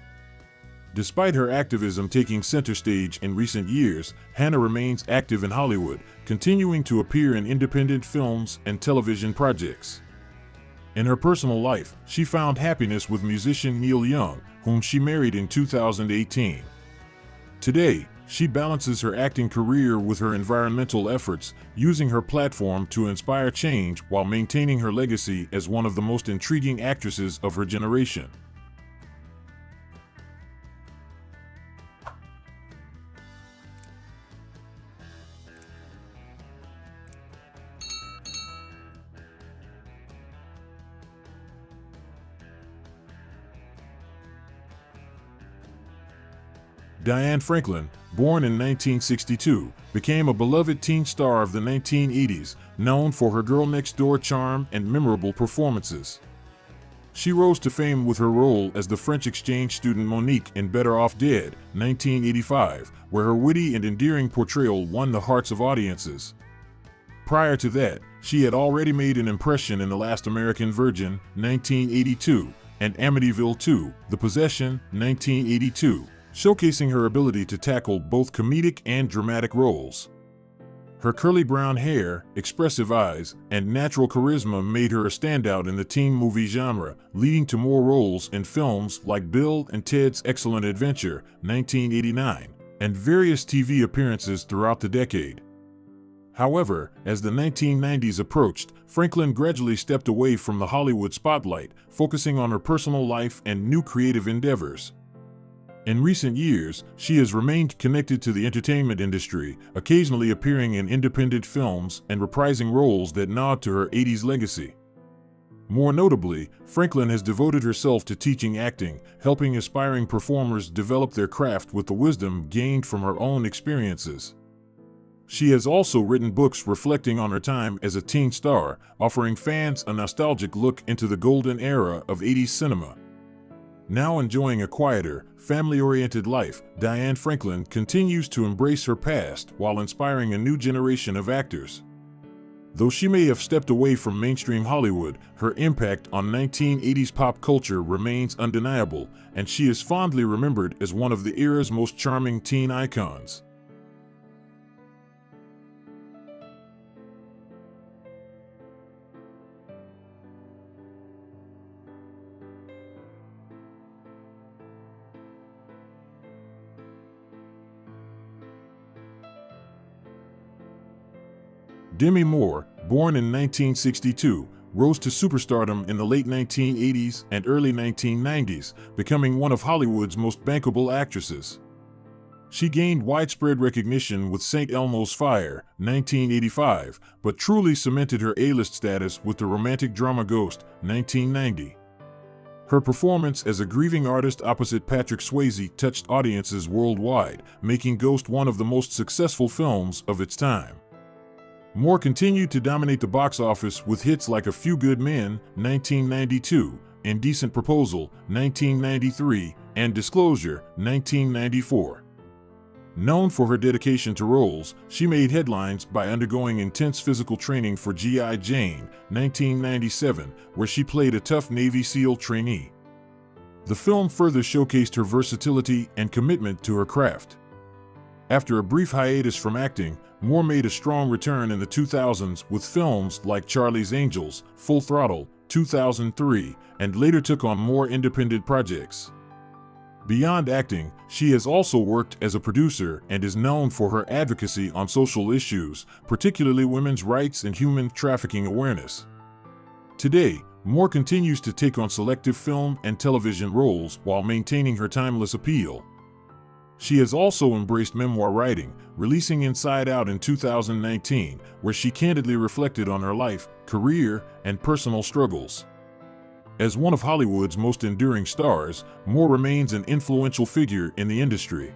Despite her activism taking center stage in recent years, Hannah remains active in Hollywood, continuing to appear in independent films and television projects. In her personal life, she found happiness with musician Neil Young, whom she married in 2018. Today, she balances her acting career with her environmental efforts, using her platform to inspire change while maintaining her legacy as one of the most intriguing actresses of her generation. Diane Franklin, born in 1962, became a beloved teen star of the 1980s, known for her girl-next-door charm and memorable performances. She rose to fame with her role as the French exchange student Monique in Better Off Dead, 1985, where her witty and endearing portrayal won the hearts of audiences. Prior to that, she had already made an impression in The Last American Virgin, 1982, and Amityville 2, The Possession, 1982. Showcasing her ability to tackle both comedic and dramatic roles. Her curly brown hair, expressive eyes, and natural charisma made her a standout in the teen movie genre, leading to more roles in films like Bill and Ted's Excellent Adventure, 1989, and various TV appearances throughout the decade. However, as the 1990s approached, Franklin gradually stepped away from the Hollywood spotlight, focusing on her personal life and new creative endeavors. In recent years, she has remained connected to the entertainment industry, occasionally appearing in independent films and reprising roles that nod to her 80s legacy. More notably, Franklin has devoted herself to teaching acting, helping aspiring performers develop their craft with the wisdom gained from her own experiences. She has also written books reflecting on her time as a teen star, offering fans a nostalgic look into the golden era of 80s cinema. Now enjoying a quieter, family-oriented life, Diane Franklin continues to embrace her past while inspiring a new generation of actors. Though she may have stepped away from mainstream Hollywood, her impact on 1980s pop culture remains undeniable, and she is fondly remembered as one of the era's most charming teen icons. Demi Moore, born in 1962, rose to superstardom in the late 1980s and early 1990s, becoming one of Hollywood's most bankable actresses. She gained widespread recognition with St. Elmo's Fire, 1985, but truly cemented her A-list status with the romantic drama Ghost, 1990. Her performance as a grieving artist opposite Patrick Swayze touched audiences worldwide, making Ghost one of the most successful films of its time. Moore continued to dominate the box office with hits like A Few Good Men, 1992, Indecent Proposal, 1993, and Disclosure, 1994. Known for her dedication to roles, she made headlines by undergoing intense physical training for G.I. Jane, 1997, where she played a tough Navy SEAL trainee. The film further showcased her versatility and commitment to her craft. After a brief hiatus from acting, Moore made a strong return in the 2000s with films like Charlie's Angels, Full Throttle, 2003, and later took on more independent projects. Beyond acting, she has also worked as a producer and is known for her advocacy on social issues, particularly women's rights and human trafficking awareness. Today, Moore continues to take on selective film and television roles while maintaining her timeless appeal. She has also embraced memoir writing, releasing Inside Out in 2019, where she candidly reflected on her life, career, and personal struggles. As one of Hollywood's most enduring stars, Moore remains an influential figure in the industry.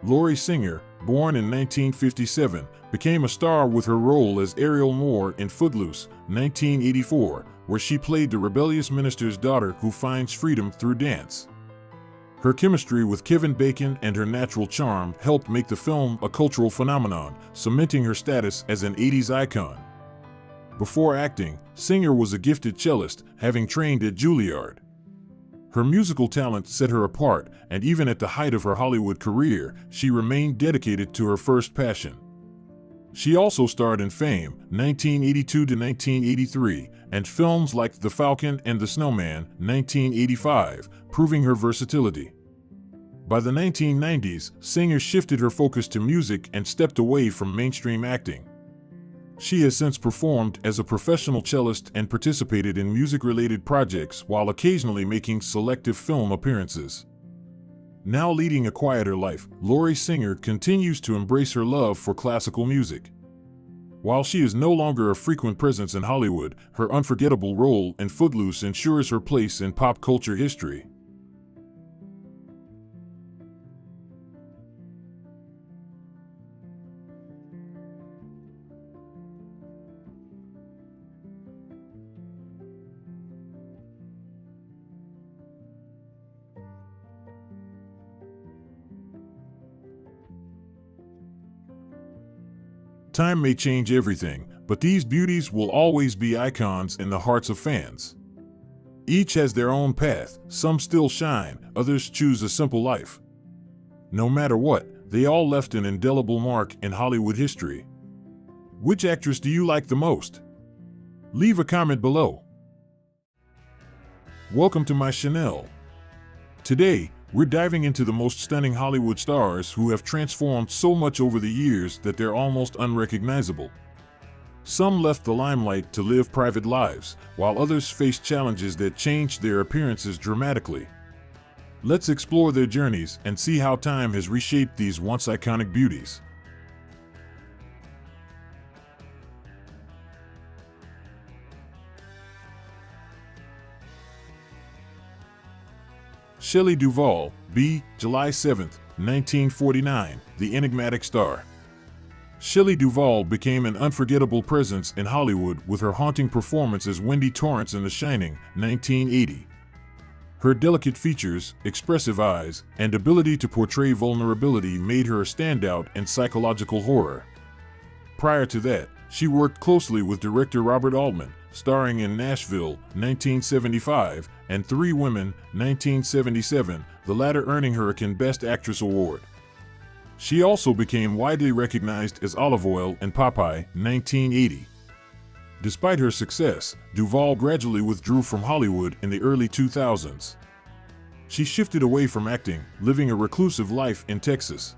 Laurie Singer, born in 1957, became a star with her role as Ariel Moore in Footloose, 1984, where she played the rebellious minister's daughter who finds freedom through dance. Her chemistry with Kevin Bacon and her natural charm helped make the film a cultural phenomenon, cementing her status as an 80s icon. Before acting, Singer was a gifted cellist, having trained at Juilliard. Her musical talent set her apart, and even at the height of her Hollywood career, she remained dedicated to her first passion. She also starred in Fame, 1982 to 1983, and films like The Falcon and the Snowman, 1985, proving her versatility. By the 1990s, Singer shifted her focus to music and stepped away from mainstream acting. She has since performed as a professional cellist and participated in music-related projects while occasionally making selective film appearances. Now leading a quieter life, Laurie Singer continues to embrace her love for classical music. While she is no longer a frequent presence in Hollywood, her unforgettable role in Footloose ensures her place in pop culture history. Time may change everything, but these beauties will always be icons in the hearts of fans. Each has their own path, some still shine, others choose a simple life. No matter what, they all left an indelible mark in Hollywood history. Which actress do you like the most? Leave a comment below. Welcome to my channel. Today, we're diving into the most stunning Hollywood stars who have transformed so much over the years that they're almost unrecognizable. Some left the limelight to live private lives, while others faced challenges that changed their appearances dramatically. Let's explore their journeys and see how time has reshaped these once iconic beauties. Shelley Duvall, b. July 7, 1949, the enigmatic star. Shelley Duvall became an unforgettable presence in Hollywood with her haunting performance as Wendy Torrance in The Shining, 1980. Her delicate features, expressive eyes, and ability to portray vulnerability made her a standout in psychological horror. Prior to that, she worked closely with director Robert Altman, starring in Nashville, 1975, and Three Women, 1977, the latter earning her a Best Actress award. She also became widely recognized as Olive Oyl in Popeye, 1980. Despite her success, Duvall gradually withdrew from Hollywood in the early 2000s. She shifted away from acting, living a reclusive life in Texas.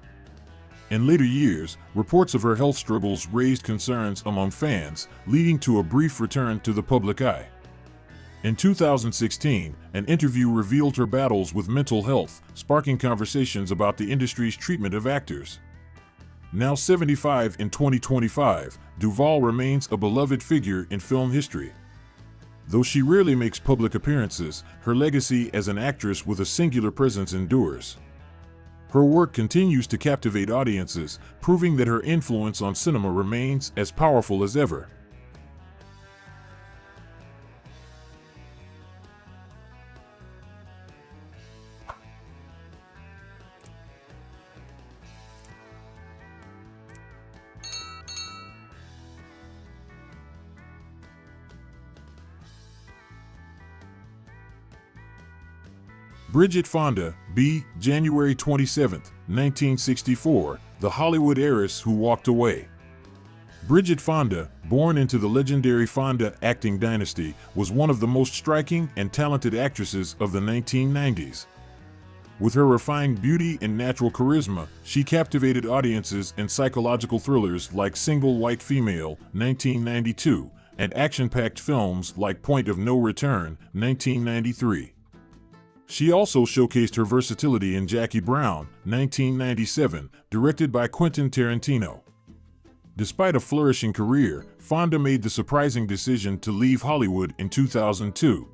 In later years, reports of her health struggles raised concerns among fans, leading to a brief return to the public eye. In 2016, an interview revealed her battles with mental health, sparking conversations about the industry's treatment of actors. Now 75 in 2025, Duvall remains a beloved figure in film history. Though she rarely makes public appearances, her legacy as an actress with a singular presence endures. Her work continues to captivate audiences, proving that her influence on cinema remains as powerful as ever. Bridget Fonda, b. January 27, 1964, the Hollywood heiress who walked away. Bridget Fonda, born into the legendary Fonda acting dynasty, was one of the most striking and talented actresses of the 1990s. With her refined beauty and natural charisma, she captivated audiences in psychological thrillers like Single White Female, 1992, and action-packed films like Point of No Return, 1993. She also showcased her versatility in Jackie Brown, 1997, directed by Quentin Tarantino. Despite a flourishing career, Fonda made the surprising decision to leave Hollywood in 2002.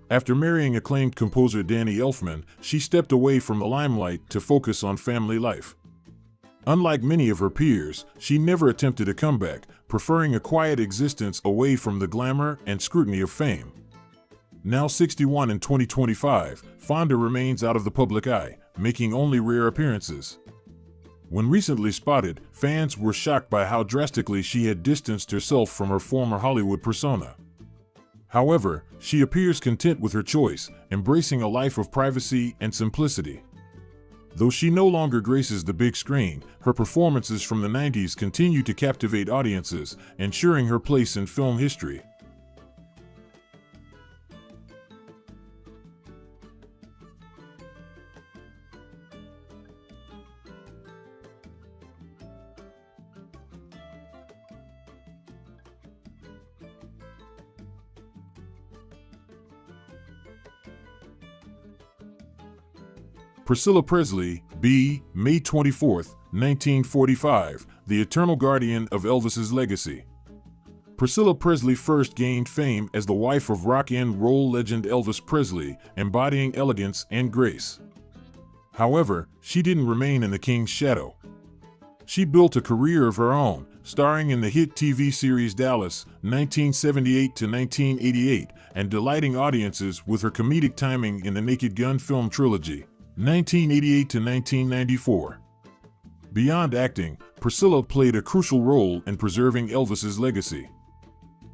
After marrying acclaimed composer Danny Elfman, she stepped away from the limelight to focus on family life. Unlike many of her peers, she never attempted a comeback, preferring a quiet existence away from the glamour and scrutiny of fame. Now 61 in 2025, Fonda remains out of the public eye, making only rare appearances. When recently spotted, fans were shocked by how drastically she had distanced herself from her former Hollywood persona. However, she appears content with her choice, embracing a life of privacy and simplicity. Though she no longer graces the big screen, her performances from the 90s continue to captivate audiences, ensuring her place in film history. Priscilla Presley, b. May 24, 1945, the eternal guardian of Elvis's legacy. Priscilla Presley first gained fame as the wife of rock and roll legend Elvis Presley, embodying elegance and grace. However, she didn't remain in the king's shadow. She built a career of her own, starring in the hit TV series Dallas, 1978 to 1988, and delighting audiences with her comedic timing in the Naked Gun film trilogy, 1988 to 1994. Beyond acting, Priscilla played a crucial role in preserving Elvis's legacy.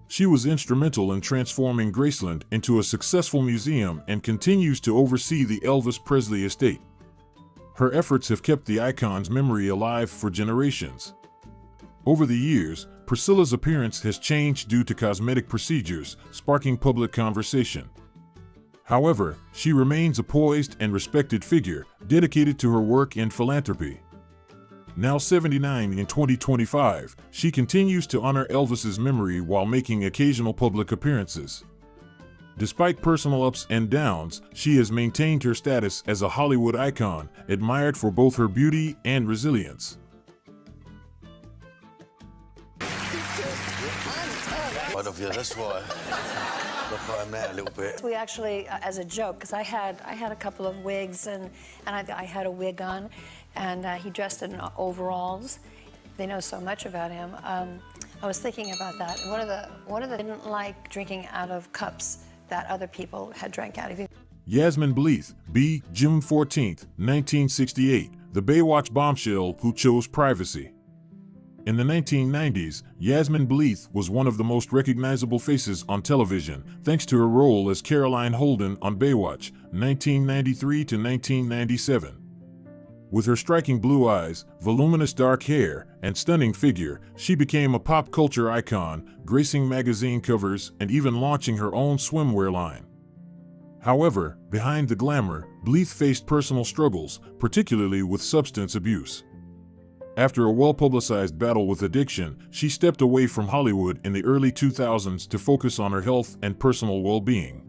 She was instrumental in transforming Graceland into a successful museum and continues to oversee the Elvis Presley estate. Her efforts have kept the icon's memory alive for generations. Over the years, Priscilla's appearance has changed due to cosmetic procedures, sparking public conversation. However, she remains a poised and respected figure, dedicated to her work in philanthropy. Now 79 in 2025, she continues to honor Elvis's memory while making occasional public appearances. Despite personal ups and downs, she has maintained her status as a Hollywood icon, admired for both her beauty and resilience. I love you, that's why. Look like I'm there a little bit. We actually, as a joke, because I had a couple of wigs and I had a wig on, and he dressed in overalls. They know so much about him. I was thinking about that. One of the didn't like drinking out of cups that other people had drank out of. Yasmin Bleeth, b. June 14, 1968, the Baywatch bombshell who chose privacy. In the 1990s, Yasmin Bleeth was one of the most recognizable faces on television, thanks to her role as Caroline Holden on Baywatch, 1993 to 1997. With her striking blue eyes, voluminous dark hair, and stunning figure, she became a pop culture icon, gracing magazine covers and even launching her own swimwear line. However, behind the glamour, Bleeth faced personal struggles, particularly with substance abuse. After a well-publicized battle with addiction, she stepped away from Hollywood in the early 2000s to focus on her health and personal well-being.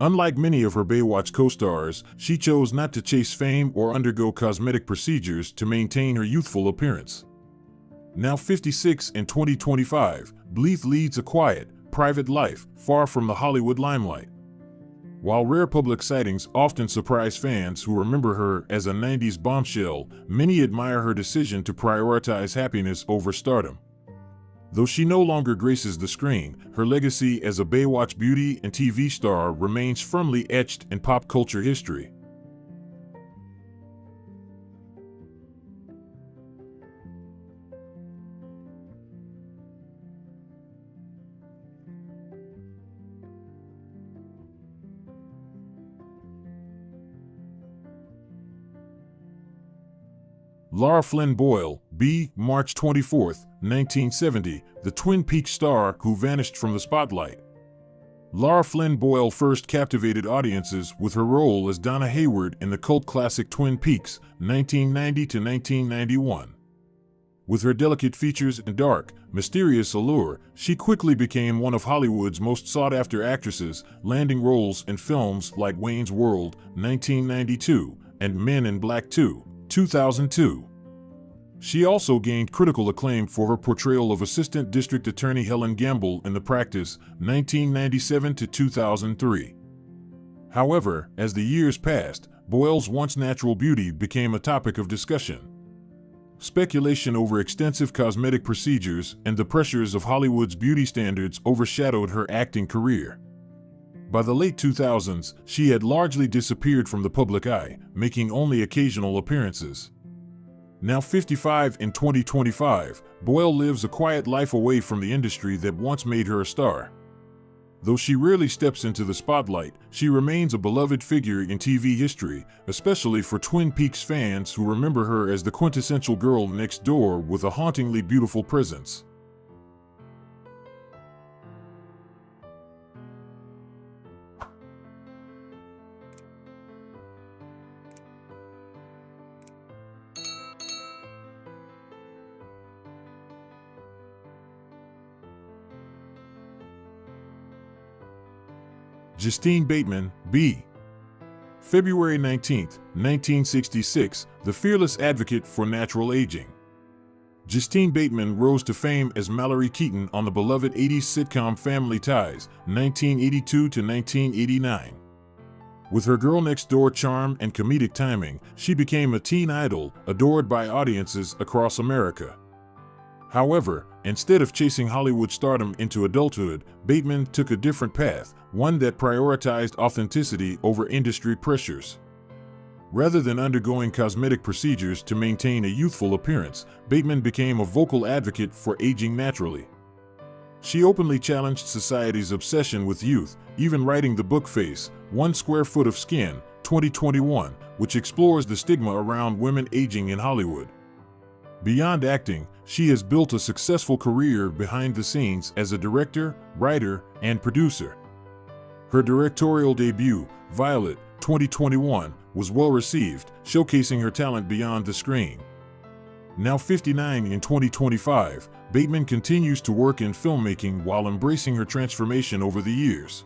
Unlike many of her Baywatch co-stars, she chose not to chase fame or undergo cosmetic procedures to maintain her youthful appearance. Now 56 in 2025, Bleeth leads a quiet, private life, far from the Hollywood limelight. While rare public sightings often surprise fans who remember her as a 90s bombshell, many admire her decision to prioritize happiness over stardom. Though she no longer graces the screen, her legacy as a Baywatch beauty and TV star remains firmly etched in pop culture history. Lara Flynn Boyle, b. March 24, 1970, the Twin Peaks star who vanished from the spotlight. Laura Flynn Boyle first captivated audiences with her role as Donna Hayward in the cult classic Twin Peaks, 1990 to 1991. With her delicate features and dark, mysterious allure, she quickly became one of Hollywood's most sought-after actresses, landing roles in films like Wayne's World, 1992, and Men in Black 2, 2002. She also gained critical acclaim for her portrayal of Assistant District Attorney Helen Gamble in The Practice, 1997 to 2003. However, as the years passed, Boyle's once natural beauty became a topic of discussion. Speculation over extensive cosmetic procedures and the pressures of Hollywood's beauty standards overshadowed her acting career. By the late 2000s, she had largely disappeared from the public eye, making only occasional appearances. Now 55 in 2025, Boyle lives a quiet life away from the industry that once made her a star. Though she rarely steps into the spotlight, she remains a beloved figure in TV history, especially for Twin Peaks fans who remember her as the quintessential girl next door with a hauntingly beautiful presence. Justine Bateman, B. February 19, 1966, the fearless advocate for natural aging. Justine Bateman rose to fame as Mallory Keaton on the beloved 80s sitcom Family Ties, 1982 to 1989. With her girl-next-door charm and comedic timing, she became a teen idol, adored by audiences across America. However, instead of chasing Hollywood stardom into adulthood, Bateman took a different path, one that prioritized authenticity over industry pressures. Rather than undergoing cosmetic procedures to maintain a youthful appearance, Bateman became a vocal advocate for aging naturally. She openly challenged society's obsession with youth, even writing the book Face, 1 Square Foot of Skin, 2021, which explores the stigma around women aging in Hollywood. Beyond acting, she has built a successful career behind the scenes as a director, writer, and producer. Her directorial debut, Violet, 2021, was well received, showcasing her talent beyond the screen. Now 59 in 2025, Bateman continues to work in filmmaking while embracing her transformation over the years.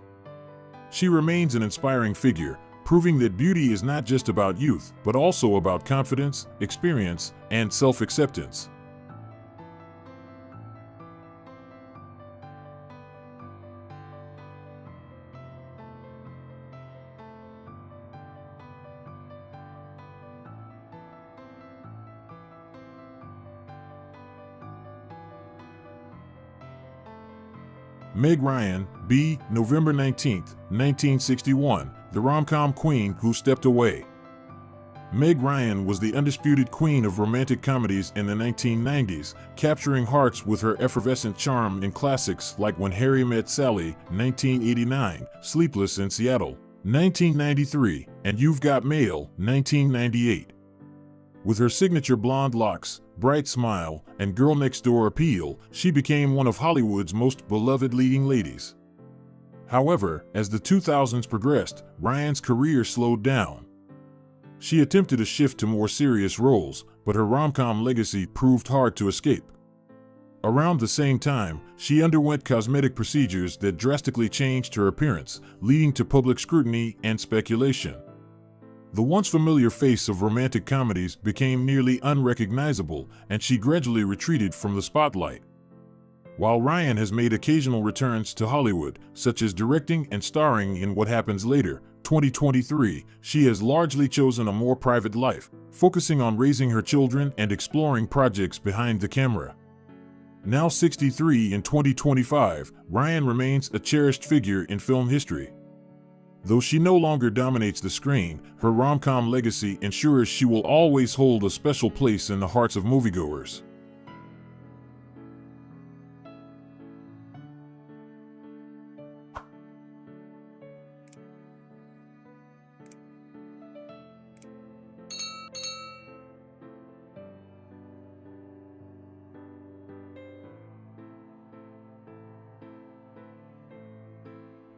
She remains an inspiring figure, proving that beauty is not just about youth, but also about confidence, experience, and self-acceptance. Meg Ryan, B. November 19, 1961, the rom-com queen who stepped away. Meg Ryan was the undisputed queen of romantic comedies in the 1990s, capturing hearts with her effervescent charm in classics like When Harry Met Sally, 1989, Sleepless in Seattle, 1993, and You've Got Mail, 1998. With her signature blonde locks, bright smile, and girl-next-door appeal, she became one of Hollywood's most beloved leading ladies. However, as the 2000s progressed, Ryan's career slowed down. She attempted a shift to more serious roles, but her rom-com legacy proved hard to escape. Around the same time, she underwent cosmetic procedures that drastically changed her appearance, leading to public scrutiny and speculation. The once familiar face of romantic comedies became nearly unrecognizable, and she gradually retreated from the spotlight. While Ryan has made occasional returns to Hollywood, such as directing and starring in What Happens Later, 2023, she has largely chosen a more private life, focusing on raising her children and exploring projects behind the camera. Now 63 in 2025, Ryan remains a cherished figure in film history. Though she no longer dominates the screen, her rom-com legacy ensures she will always hold a special place in the hearts of moviegoers.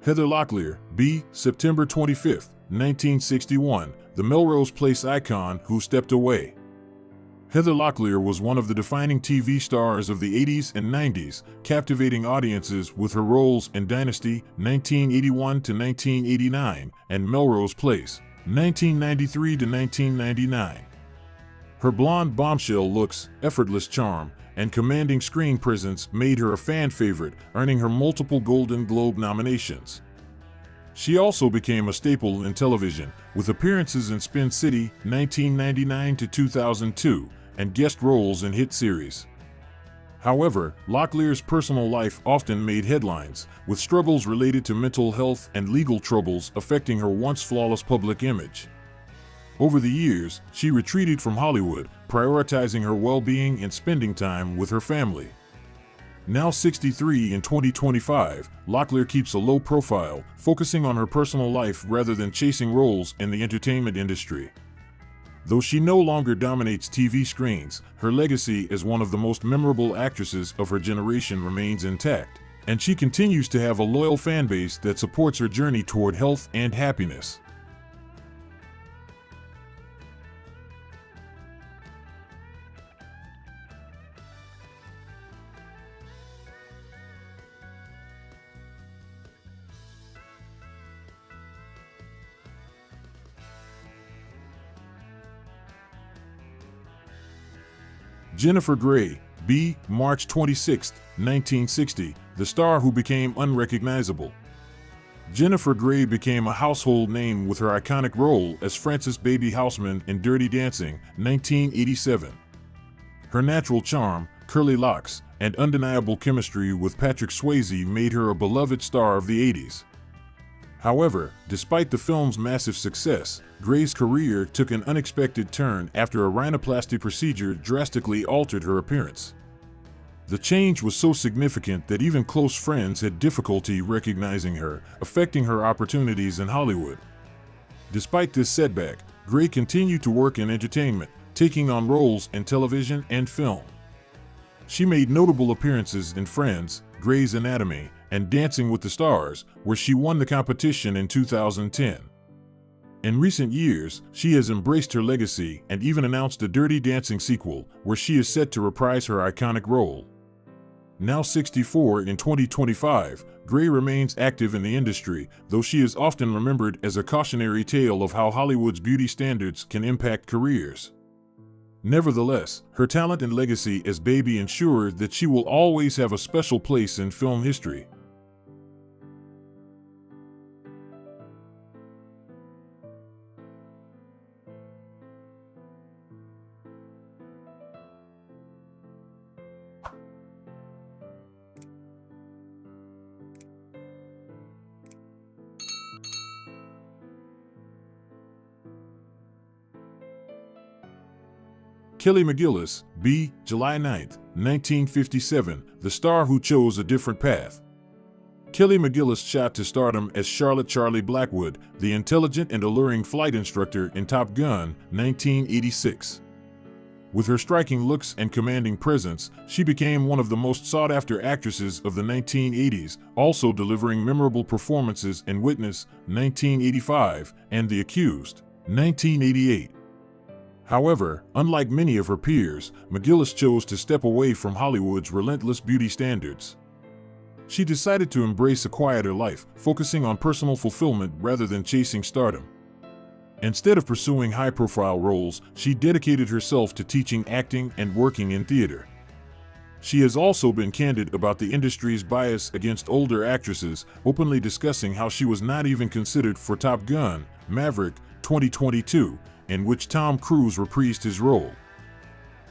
Heather Locklear, B. September 25, 1961, the Melrose Place icon who stepped away. Heather Locklear was one of the defining TV stars of the 80s and 90s, captivating audiences with her roles in Dynasty, 1981 to 1989, and Melrose Place, 1993 to 1999. Her blonde bombshell looks, effortless charm, and commanding screen presence made her a fan favorite, earning her multiple Golden Globe nominations. She also became a staple in television, with appearances in Spin City, 1999 to 2002, and guest roles in hit series. However, Locklear's personal life often made headlines, with struggles related to mental health and legal troubles affecting her once flawless public image. Over the years, she retreated from Hollywood, prioritizing her well-being and spending time with her family. Now 63 in 2025, Locklear keeps a low profile, focusing on her personal life rather than chasing roles in the entertainment industry. Though she no longer dominates TV screens, her legacy as one of the most memorable actresses of her generation remains intact, and she continues to have a loyal fan base that supports her journey toward health and happiness. Jennifer Grey, B. March 26, 1960, the star who became unrecognizable. Jennifer Grey became a household name with her iconic role as Frances Baby Houseman in Dirty Dancing, 1987. Her natural charm, curly locks, and undeniable chemistry with Patrick Swayze made her a beloved star of the 80s. However, despite the film's massive success, Grey's career took an unexpected turn after a rhinoplasty procedure drastically altered her appearance. The change was so significant that even close friends had difficulty recognizing her, affecting her opportunities in Hollywood. Despite this setback, Grey continued to work in entertainment, taking on roles in television and film. She made notable appearances in Friends, Grey's Anatomy, and Dancing with the Stars, where she won the competition in 2010. In recent years, she has embraced her legacy and even announced a Dirty Dancing sequel, where she is set to reprise her iconic role. Now 64 in 2025, Grey remains active in the industry, though she is often remembered as a cautionary tale of how Hollywood's beauty standards can impact careers. Nevertheless, her talent and legacy as Baby ensure that she will always have a special place in film history. Kelly McGillis, B. July 9, 1957, the star who chose a different path. Kelly McGillis shot to stardom as Charlotte Charlie Blackwood, the intelligent and alluring flight instructor in Top Gun, 1986. With her striking looks and commanding presence, she became one of the most sought-after actresses of the 1980s, also delivering memorable performances in Witness, 1985, and The Accused, 1988. However, unlike many of her peers, McGillis chose to step away from Hollywood's relentless beauty standards. She decided to embrace a quieter life, focusing on personal fulfillment rather than chasing stardom. Instead of pursuing high-profile roles, she dedicated herself to teaching acting and working in theater. She has also been candid about the industry's bias against older actresses, openly discussing how she was not even considered for Top Gun: Maverick, 2022, in which Tom Cruise reprised his role.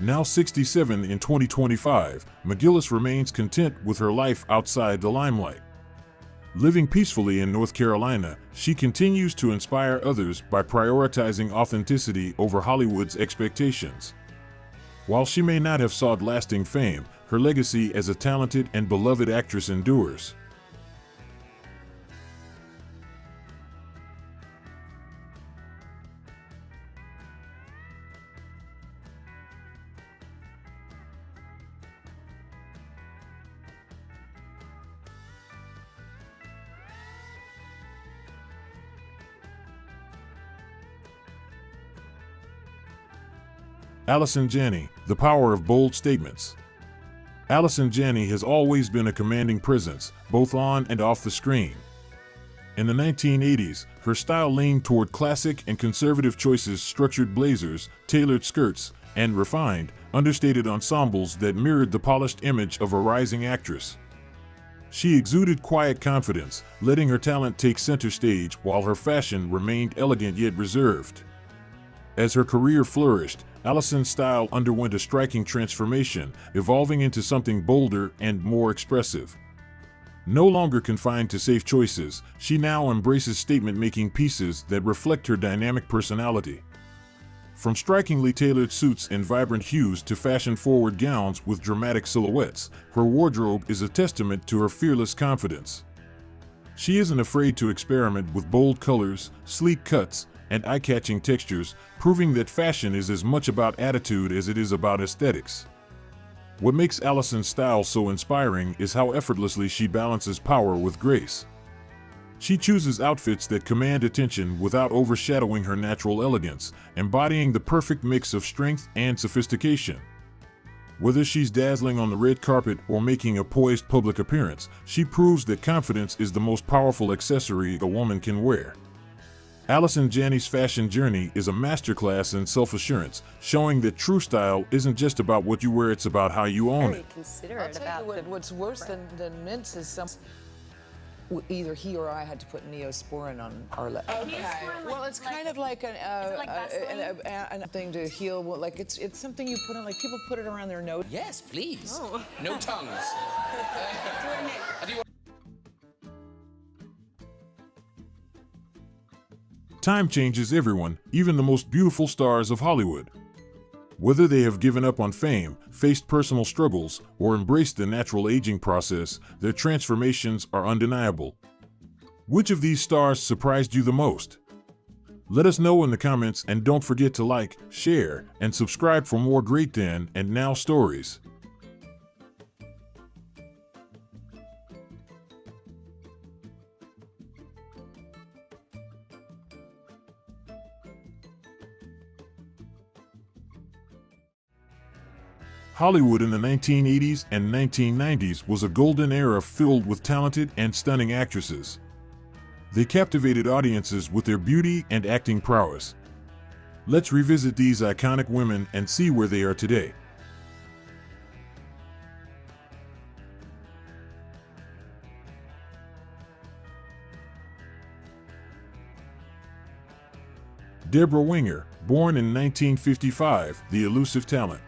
Now 67 in 2025, McGillis remains content with her life outside the limelight. Living peacefully in North Carolina, she continues to inspire others by prioritizing authenticity over Hollywood's expectations. While she may not have sought lasting fame, her legacy as a talented and beloved actress endures. Allison Janney, the power of bold statements. Allison Janney has always been a commanding presence, both on and off the screen. In the 1980s, her style leaned toward classic and conservative choices, structured blazers, tailored skirts, and refined, understated ensembles that mirrored the polished image of a rising actress. She exuded quiet confidence, letting her talent take center stage while her fashion remained elegant yet reserved. As her career flourished, Allison's style underwent a striking transformation, evolving into something bolder and more expressive. No longer confined to safe choices, she now embraces statement-making pieces that reflect her dynamic personality. From strikingly tailored suits in vibrant hues to fashion-forward gowns with dramatic silhouettes, her wardrobe is a testament to her fearless confidence. She isn't afraid to experiment with bold colors, sleek cuts, and eye-catching textures, proving that fashion is as much about attitude as it is about aesthetics. What makes Allison's style so inspiring is how effortlessly she balances power with grace. She chooses outfits that command attention without overshadowing her natural elegance, embodying the perfect mix of strength and sophistication. Whether she's dazzling on the red carpet or making a poised public appearance, she proves that confidence is the most powerful accessory a woman can wear. Allison Janney's fashion journey is a masterclass in self-assurance, showing that true style isn't just about what you wear, it's about how you own it. I'll tell you what's worse than mints is either he or I had to put Neosporin on our leg. Okay. Well, it's kind of like a thing to heal. Well, like it's something you put on. Like people put it around their nose. Yes, please. No tongues. Time changes everyone, even the most beautiful stars of Hollywood. Whether they have given up on fame, faced personal struggles, or embraced the natural aging process, their transformations are undeniable. Which of these stars surprised you the most? Let us know in the comments, and don't forget to like, share, and subscribe for more great then and now stories. Hollywood in the 1980s and 1990s was a golden era filled with talented and stunning actresses. They captivated audiences with their beauty and acting prowess. Let's revisit these iconic women and see where they are today. Deborah Winger, born in 1955, the elusive talent.